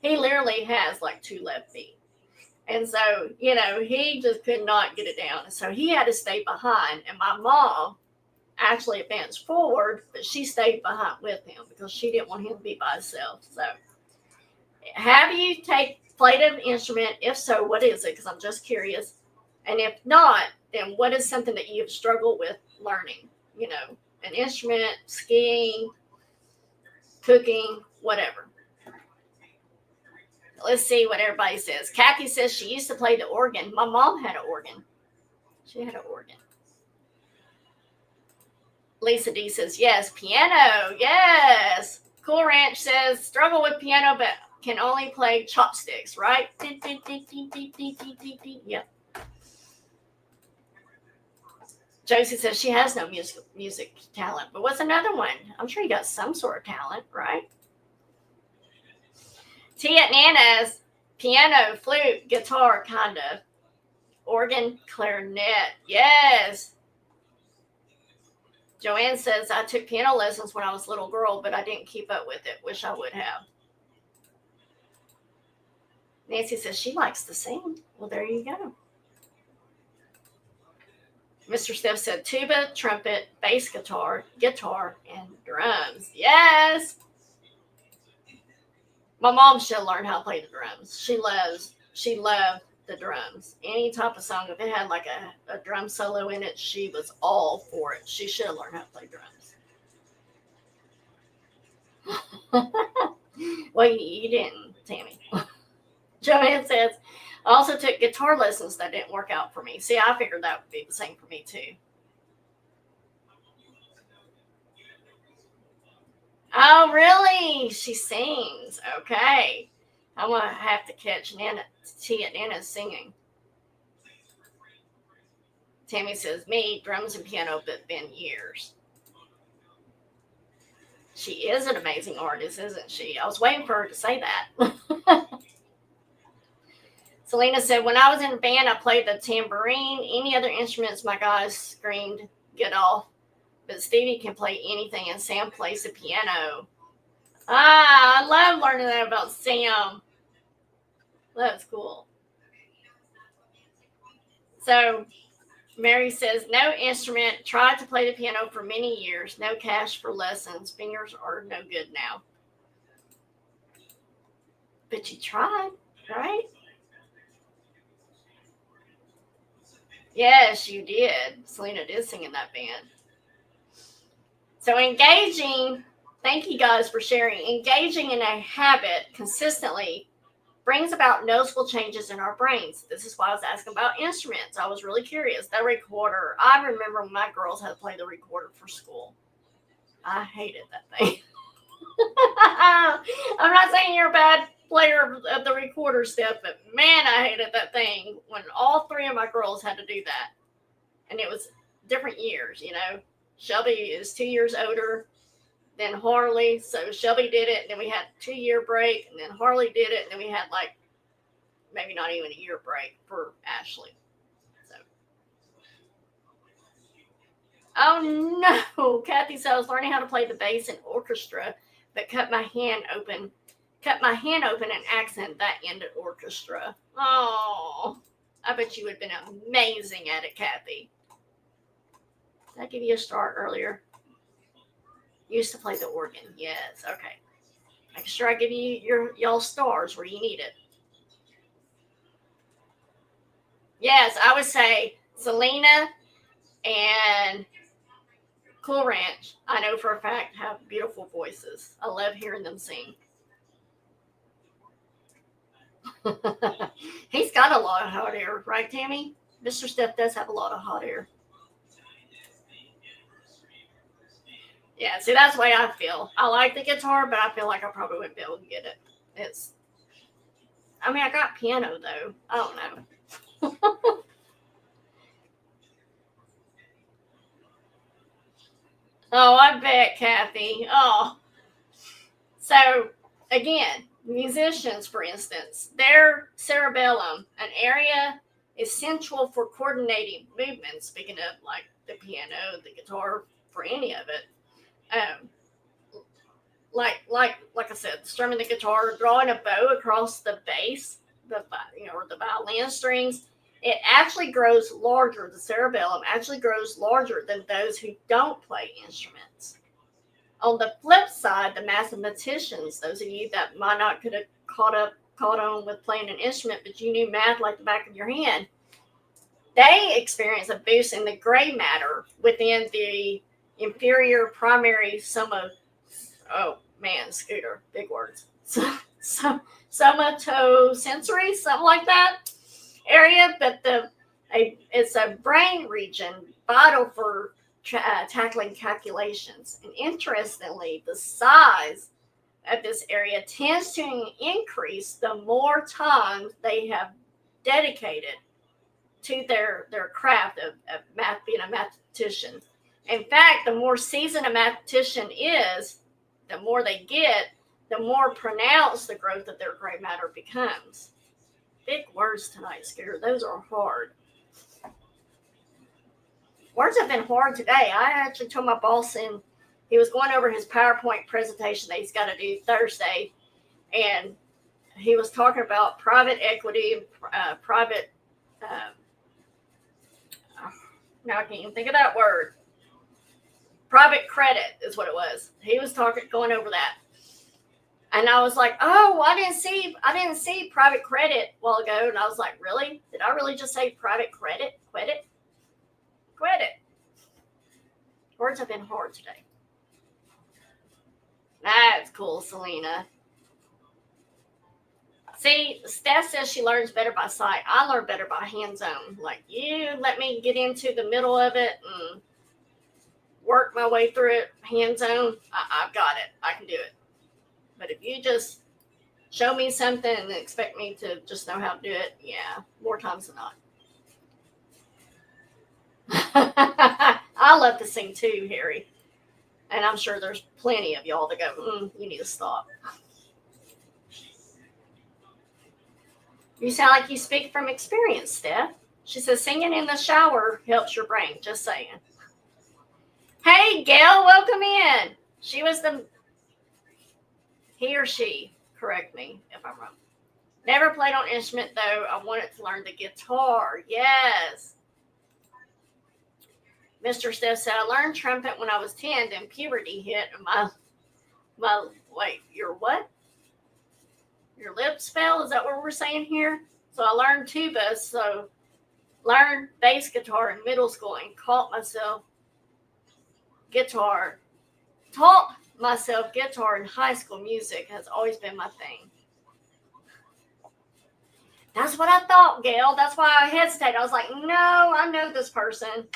He literally has like 2 left feet. And so, he just could not get it down. So he had to stay behind. And my mom actually advanced forward, but she stayed behind with him because she didn't want him to be by himself. So have you played an instrument? If so, what is it? Because I'm just curious. And if not, then what is something that you've struggled with learning? An instrument, skiing, cooking, whatever. Let's see what everybody says. Kathy says she used to play the organ. My mom had an organ. She had an organ. Lisa D says, yes, piano. Yes. Cool Ranch says, struggle with piano, but can only play chopsticks, right? Yep. Josie says she has no music talent. But what's another one? I'm sure you got some sort of talent, right? Tia Nana's piano, flute, guitar, kind of. Organ, clarinet. Yes. Joanne says, I took piano lessons when I was a little girl, but I didn't keep up with it. Wish I would have. Nancy says she likes to sing. Well, there you go. Mr. Steph said tuba, trumpet, bass guitar, and drums. Yes. My mom should learn how to play the drums. She loved the drums. Any type of song, if it had like a drum solo in it, she was all for it. She should learn how to play drums. Well, you didn't, Tammy. Joanne says, I also took guitar lessons that didn't work out for me. See, I figured that would be the same for me too. Oh, really? She sings. Okay. I'm going to have to catch Nana singing. Tammy says, me, drums and piano, but been years. She is an amazing artist, isn't she? I was waiting for her to say that. Selena said, when I was in a band, I played the tambourine. Any other instruments, my guys screamed, get off. But Stevie can play anything, and Sam plays the piano. I love learning that about Sam. That's cool. So Mary says, no instrument. Tried to play the piano for many years. No cash for lessons. Fingers are no good now. But you tried, right? Yes, you did. Selena did sing in that band. So engaging, thank you guys for sharing. Engaging in a habit consistently brings about noticeable changes in our brains. This is why I was asking about instruments. I was really curious. The recorder. I remember when my girls had to play the recorder for school. I hated that thing. I'm not saying you're a bad player of the recorder stuff, but man, I hated that thing when all three of my girls had to do that. And it was different years, you know. Shelby is 2 years older than Harley, so Shelby did it, and then we had a 2-year break, and then Harley did it, and then we had like maybe not even a year break for Ashley. So, oh no, Kathy said I was learning how to play the bass in orchestra, but cut my hand open and accent that ended orchestra. Oh, I bet you would have been amazing at it, Kathy. Did I give you a start earlier? Used to play the organ. Yes, okay. Make sure I give you y'all stars where you need it. Yes, I would say Selena and Cool Ranch, I know for a fact, have beautiful voices. I love hearing them sing. He's got a lot of hot air, right, Tammy? Mr. Steph does have a lot of hot air. Yeah, see, that's the way I feel. I like the guitar, but I feel like I probably wouldn't be able to get it. I got piano, though. I don't know. Oh, I bet, Kathy. Oh. So, again, musicians, for instance, their cerebellum, an area essential for coordinating movements, speaking of like the piano, the guitar, for any of it. Like I said, strumming the guitar, drawing a bow across the bass, or the violin strings, it actually grows larger. The cerebellum actually grows larger than those who don't play instruments. On the flip side, the mathematicians, those of you that might not could have caught on with playing an instrument, but you knew math like the back of your hand, they experience a boost in the gray matter within the inferior primary somatosensory, big words. Somatosensory, something like that area, but it's a brain region vital for tackling calculations. And interestingly, the size of this area tends to increase the more time they have dedicated to their craft of math, being a mathematician. In fact, the more seasoned a mathematician is, the more they get, the more pronounced the growth of their gray matter becomes. Big words tonight, Scooter. Those are hard. Words have been hard today. I actually told my boss, and he was going over his PowerPoint presentation that he's got to do Thursday, and he was talking about private equity, private. Now I can't even think of that word. Private credit is what it was. He was going over that, and I was like, "Oh, I didn't see private credit a while ago." And I was like, "Really? Did I really just say private credit? Credit? Words have been hard today." That's cool, Selena. See, Steph says she learns better by sight. I learn better by hands-on. Like, you let me get into the middle of it and work my way through it hands-on. I've got it. I can do it. But if you just show me something and expect me to just know how to do it, yeah, more times than not. I love to sing too, Harry. And I'm sure there's plenty of y'all that go, you need to stop. You sound like you speak from experience, Steph. She says, singing in the shower helps your brain. Just saying. Hey, Gail, welcome in. He or she, correct me if I'm wrong. Never played on instrument, though. I wanted to learn the guitar. Yes. Mr. Steph said, I learned trumpet when I was 10, then puberty hit, and wait, your what? Your lips fell? Is that what we're saying here? So I learned tuba, so learned bass guitar in middle school and taught myself guitar in high school. Music has always been my thing. That's what I thought, Gail. That's why I hesitated. I was like, no, I know this person.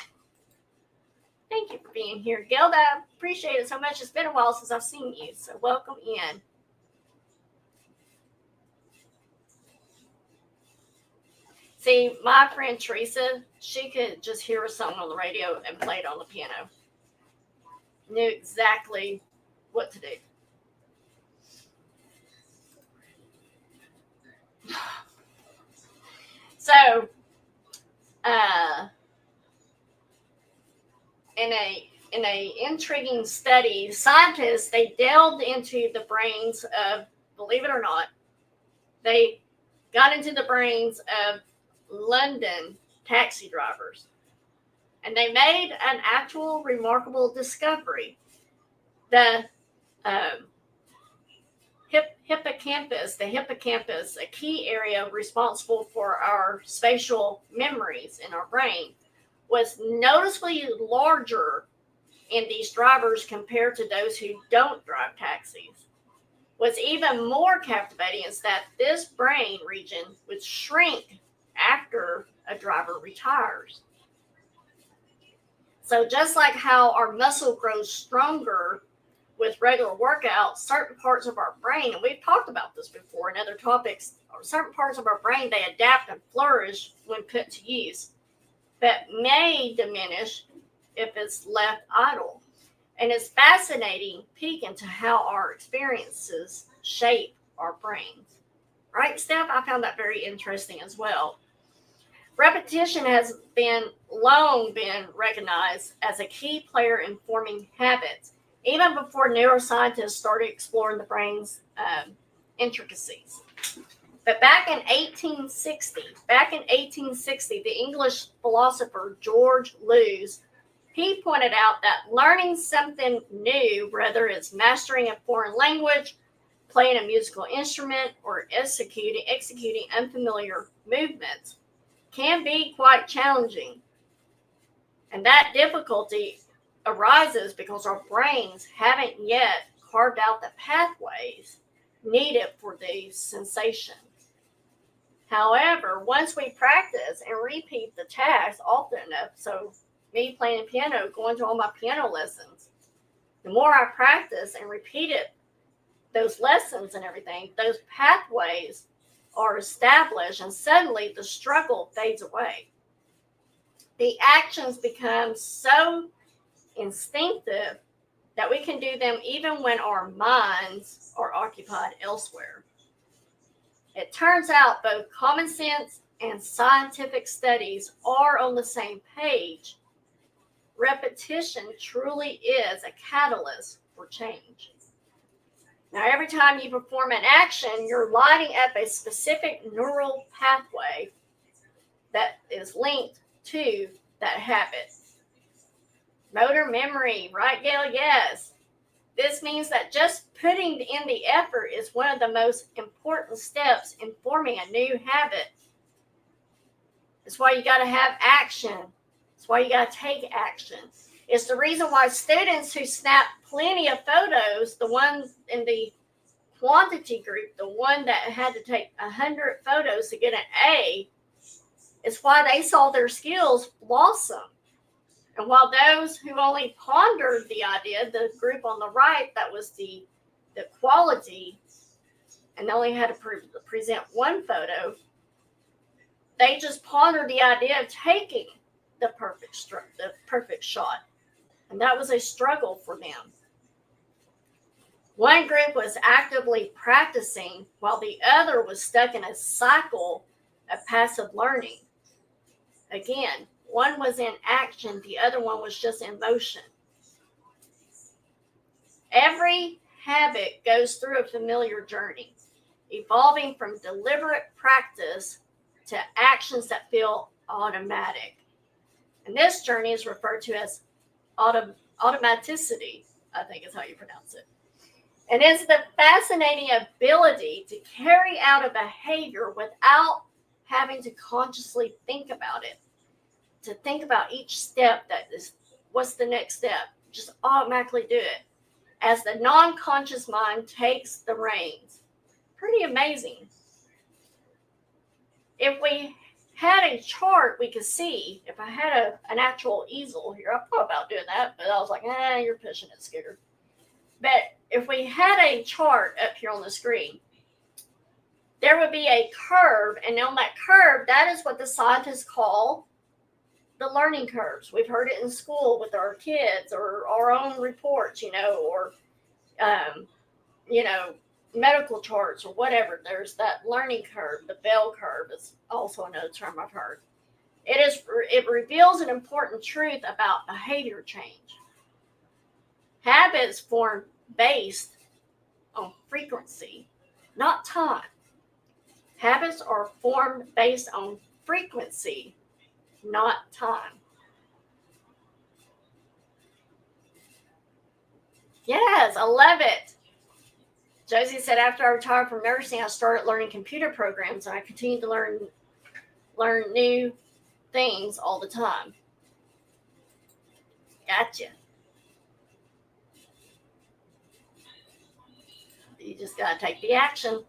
Thank you for being here, Gail. I appreciate it so much. It's been a while since I've seen you, so welcome in. See, my friend Teresa, she could just hear a song on the radio and play it on the piano. Knew exactly what to do. So, in a intriguing study, scientists, they delved into the brains of, believe it or not, they got into the brains of London taxi drivers. And they made an actual remarkable discovery. The hippocampus, a key area responsible for our spatial memories in our brain, was noticeably larger in these drivers compared to those who don't drive taxis. What's even more captivating is that this brain region would shrink after a driver retires. So just like how our muscle grows stronger with regular workouts, certain parts of our brain, and we've talked about this before in other topics, certain parts of our brain, they adapt and flourish when put to use, but may diminish if it's left idle. And it's fascinating peek into how our experiences shape our brains. Right, Steph? I found that very interesting as well. Repetition has long been recognized as a key player in forming habits, even before neuroscientists started exploring the brain's intricacies. But back in 1860, the English philosopher George Lewes, he pointed out that learning something new, whether it's mastering a foreign language, playing a musical instrument, or executing unfamiliar movements, can be quite challenging. And that difficulty arises because our brains haven't yet carved out the pathways needed for these sensations. However, once we practice and repeat the task often enough, so me playing piano, going to all my piano lessons, the more I practice and repeat it, those lessons and everything, those pathways are established, and suddenly the struggle fades away. The actions become so instinctive that we can do them even when our minds are occupied elsewhere. It turns out both common sense and scientific studies are on the same page repetition truly is a catalyst for change. Now, every time you perform an action, you're lighting up a specific neural pathway that is linked to that habit. Motor memory, right, Gail? Yes. This means that just putting in the effort is one of the most important steps in forming a new habit. That's why you got to have action. That's why you got to take action. It's the reason why students who snap plenty of photos, the ones in the quantity group, the one that had to take 100 photos to get an A, is why they saw their skills blossom. And while those who only pondered the idea, the group on the right, that was the quality, and they only had to present one photo, they just pondered the idea of taking the perfect shot. And that was a struggle for them. One group was actively practicing while the other was stuck in a cycle of passive learning. Again, one was in action, the other one was just in motion. Every habit goes through a familiar journey, evolving from deliberate practice to actions that feel automatic. And this journey is referred to as automaticity, I think is how you pronounce it. And it's the fascinating ability to carry out a behavior without having to consciously think about it. To think about each step, that is, what's the next step? Just automatically do it. As the non-conscious mind takes the reins. Pretty amazing. If we had a chart we could see, if I had an actual easel here, I thought about doing that, but I was like, you're pushing it, Scooter. But if we had a chart up here on the screen, there would be a curve, and on that curve, that is what the scientists call the learning curves. We've heard it in school with our kids or our own reports, or medical charts or whatever. There's that learning curve. The bell curve is also another term I've heard. It reveals an important truth about behavior change. Habits form based on frequency, not time. Habits are formed based on frequency, not time. Yes, I love it. Josie said, after I retired from nursing, I started learning computer programs, and I continue to learn new things all the time. Gotcha. You just got to take the action.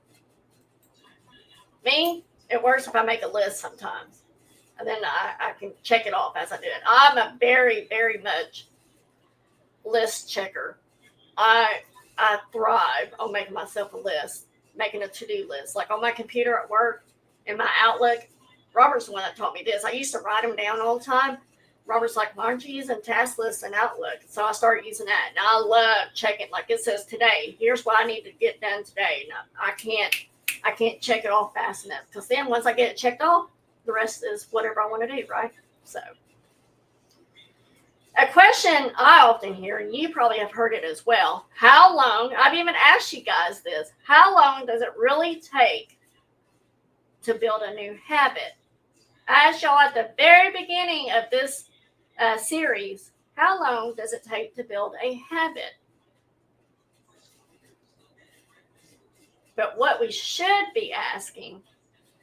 Me, it works if I make a list sometimes. And then I can check it off as I do it. I'm a very, very much list checker. I thrive on making myself a list, making a to-do list. Like on my computer at work, in my Outlook, Robert's the one that taught me this. I used to write them down all the time. Robert's like, why aren't you using task lists in Outlook? So I started using that. And I love checking, like it says today, here's what I need to get done today. Now, I can't check it off fast enough, because then once I get it checked off, the rest is whatever I want to do, right? So a question I often hear, and you probably have heard it as well, how long, I've even asked you guys this, how long does it really take to build a new habit? I asked y'all at the very beginning of this series, how long does it take to build a habit? But what we should be asking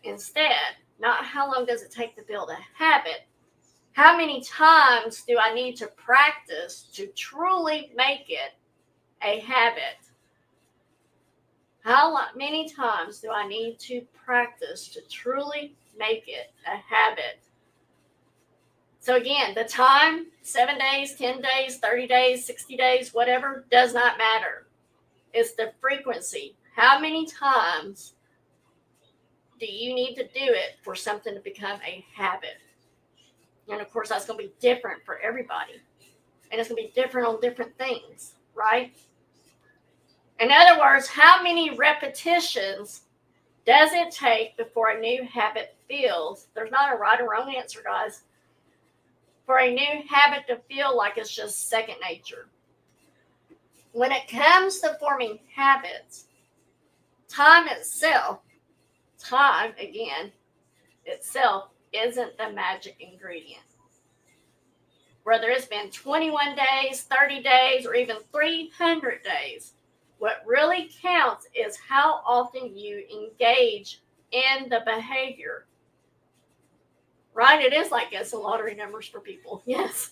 instead, not how long does it take to build a habit, how many times do I need to practice to truly make it a habit? How many times do I need to practice to truly make it a habit? So again, the time, 7 days, 10 days, 30 days, 60 days, whatever, does not matter. It's the frequency. How many times do you need to do it for something to become a habit? And of course, that's going to be different for everybody. And it's going to be different on different things, right? In other words, how many repetitions does it take before a new habit feels? There's not a right or wrong answer, guys. for a new habit to feel like it's just second nature. When it comes to forming habits, time itself isn't the magic ingredient. Whether it's been 21 days, 30 days, or even 300 days, what really counts is how often you engage in the behavior. Right? It is like guessing lottery numbers for people. Yes.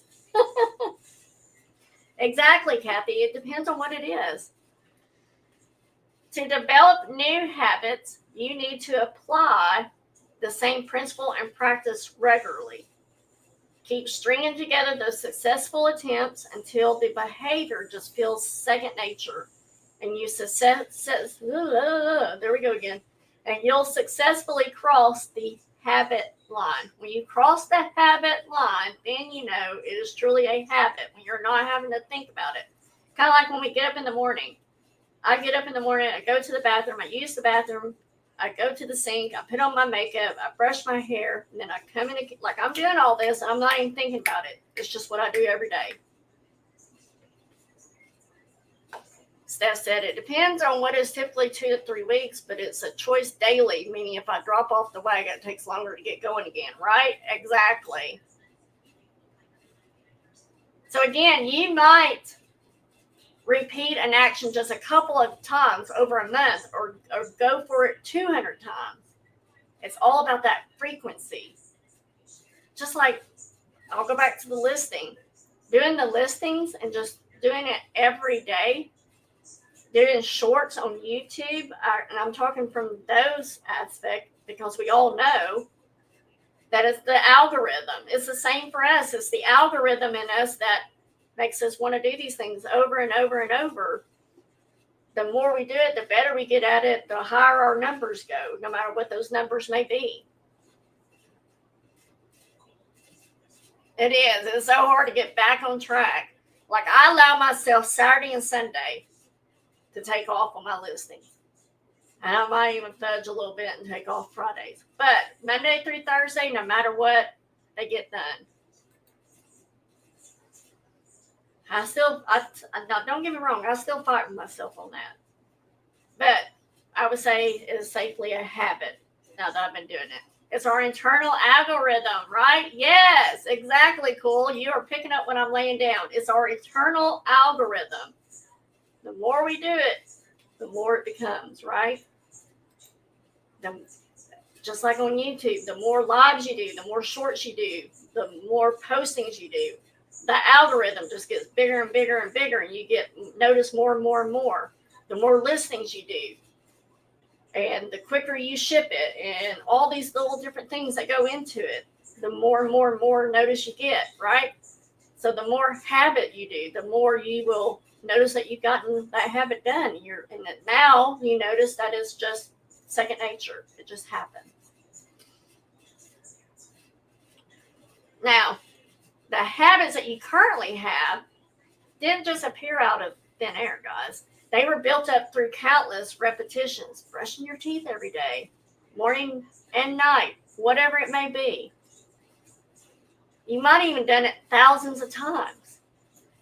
Exactly, Kathy. It depends on what it is. To develop new habits, you need to apply the same principle and practice regularly. Keep stringing together those successful attempts until the behavior just feels second nature. And you there we go again. And you'll successfully cross the habit line. When you cross the habit line, then you know it is truly a habit when you're not having to think about it. Kind of like when we get up in the morning. I get up in the morning, I go to the bathroom, I use the bathroom, I go to the sink, I put on my makeup, I brush my hair, and then I come in, like I'm doing all this, I'm not even thinking about it. It's just what I do every day. Steph said it depends on what is typically 2 to 3 weeks, but it's a choice daily, meaning if I drop off the wagon, it takes longer to get going again, right? Exactly. So again, you might repeat an action just a couple of times over a month or go for it 200 times. It's all about that frequency. Just like, I'll go back to the listing. Doing the listings and just doing it every day. Doing shorts on YouTube, and I'm talking from those aspects because we all know that it's the algorithm. It's the same for us. It's the algorithm in us that makes us want to do these things over and over and over. The more we do it, the better we get at it, the higher our numbers go, no matter what those numbers may be. It is. It's so hard to get back on track. Like I allow myself Saturday and Sunday to take off on my listings. And I might even fudge a little bit and take off Fridays. But Monday through Thursday, no matter what, they get done. Now don't get me wrong, I still fight with myself on that. But I would say it is safely a habit now that I've been doing it. It's our internal algorithm, right? Yes, exactly, cool. You are picking up when I'm laying down. It's our internal algorithm. The more we do it, the more it becomes, right? Just like on YouTube, the more lives you do, the more shorts you do, the more postings you do, the algorithm just gets bigger and bigger and bigger, and you get noticed more and more and more. The more listings you do, and the quicker you ship it, and all these little different things that go into it, the more and more and more notice you get, right? So the more habit you do, the more you will notice that you've gotten that habit done. And now you notice that it's just second nature. It just happens. Now, the habits that you currently have didn't just appear out of thin air, guys. They were built up through countless repetitions, brushing your teeth every day, morning and night, whatever it may be. You might even done it thousands of times.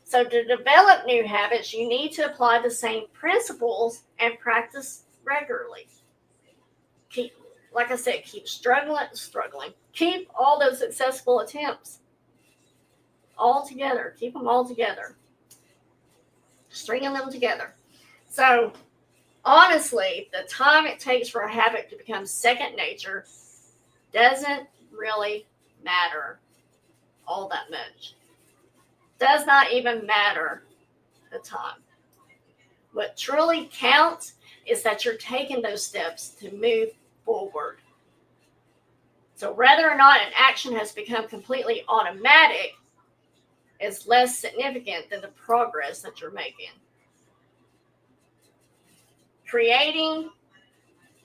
So to develop new habits, you need to apply the same principles and practice regularly. Like I said, keep struggling. Keep all those successful attempts all together. Keep them all together. Stringing them together. So honestly, the time it takes for a habit to become second nature doesn't really matter all that much. Does not even matter the time. What truly counts is that you're taking those steps to move forward. So whether or not an action has become completely automatic is less significant than the progress that you're making. Creating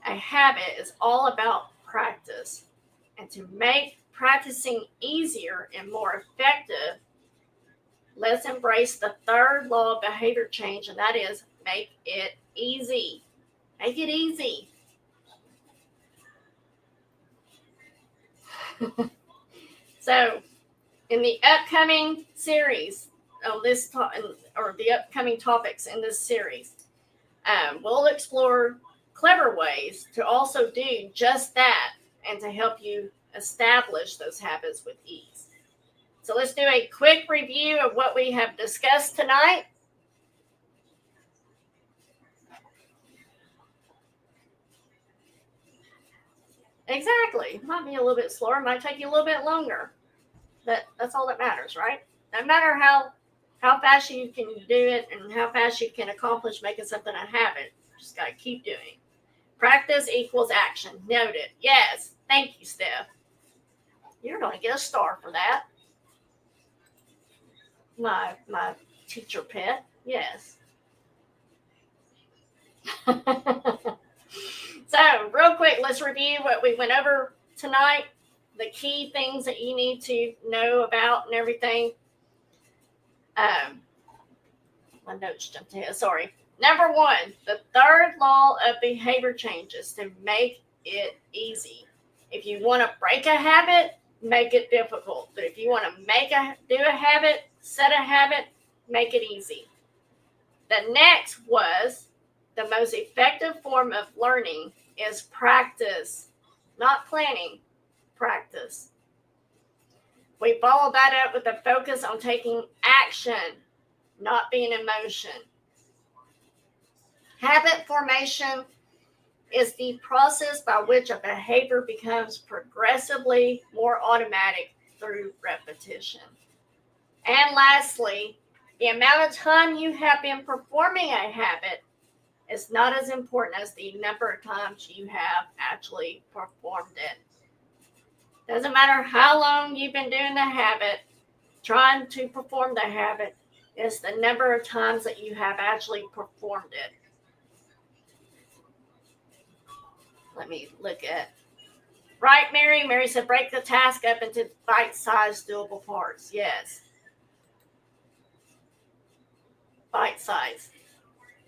a habit is all about practice. And to make practicing easier and more effective, let's embrace the third law of behavior change, and that is make it easy. Make it easy. So, In the upcoming series on this or the upcoming topics in this series, we'll explore clever ways to also do just that and to help you establish those habits with ease. So let's do a quick review of what we have discussed tonight. Exactly. Might be a little bit slower, might take you a little bit longer. That's all that matters, right? No matter how fast you can do it and how fast you can accomplish making something a habit, you just got to keep doing. Practice equals action. Noted. Yes. Thank you, Steph. You're going to get a star for that. My teacher pet. Yes. So, real quick, let's review what we went over tonight. The key things that you need to know about and everything. My notes jumped ahead. Sorry. Number 1, the third law of behavior change is to make it easy. If you want to break a habit, make it difficult. But if you want to do a habit, set a habit, make it easy. The next was the most effective form of learning is practice, not planning, practice. We follow that up with a focus on taking action, not being in motion. Habit formation is the process by which a behavior becomes progressively more automatic through repetition. And lastly, the amount of time you have been performing a habit is not as important as the number of times you have actually performed it. Doesn't matter how long you've been doing the habit, trying to perform the habit, it's the number of times that you have actually performed it. Let me look at. Right, Mary? Mary said break the task up into bite-sized doable parts. Yes. Bite-sized.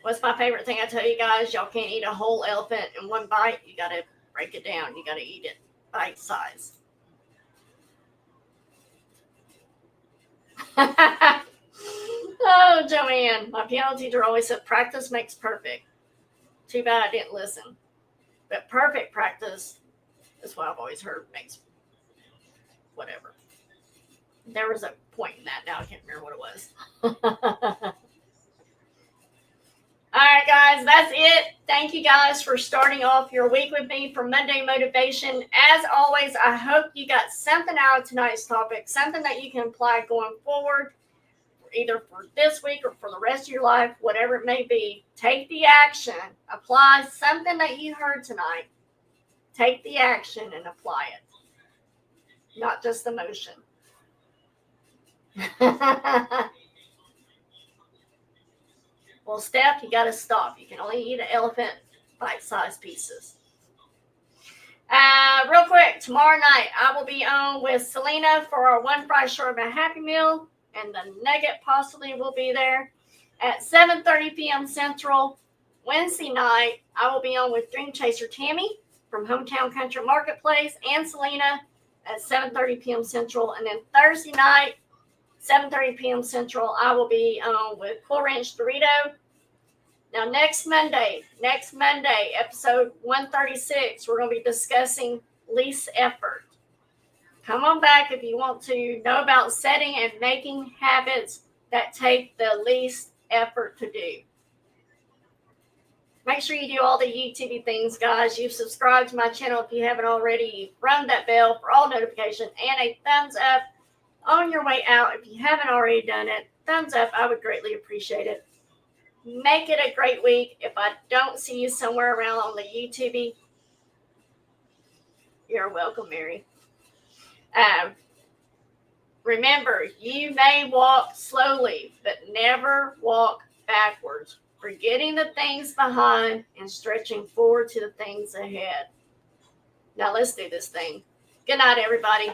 What's my favorite thing I tell you guys? Y'all can't eat a whole elephant in one bite. You got to break it down. You got to eat it bite-sized. Oh, Joanne. My piano teacher always said practice makes perfect. Too bad I didn't listen. But perfect practice is what I've always heard makes whatever. There was a point in that. Now I can't remember what it was. All right, guys, that's it. Thank you guys for starting off your week with me for Monday Motivation. As always, I hope you got something out of tonight's topic, something that you can apply going forward, either for this week or for the rest of your life, whatever it may be. Take the action. Apply something that you heard tonight. Take the action and apply it, not just the motion. Well, Steph, you got to stop. You can only eat an elephant bite-sized pieces. Real quick, tomorrow night I will be on with Selena for our one fry short of a Happy Meal, and the Nugget possibly will be there at 7:30 p.m. Central. Wednesday night I will be on with Dream Chaser Tammy from Hometown Country Marketplace and Selena at 7:30 p.m. Central, and then Thursday night 7:30 p.m. Central, I will be on with Cool Ranch Dorito. Now, next Monday, episode 136, we're going to be discussing least effort. Come on back if you want to know about setting and making habits that take the least effort to do. Make sure you do all the YouTube things, guys. You've subscribed to my channel if you haven't already. You've rung that bell for all notifications and a thumbs up on your way out. If you haven't already done it, thumbs up. I would greatly appreciate it. Make it a great week. If I don't see you somewhere around on the YouTube, you're welcome, Mary. Remember, you may walk slowly, but never walk backwards. Forgetting the things behind and stretching forward to the things ahead. Now let's do this thing. Good night, everybody.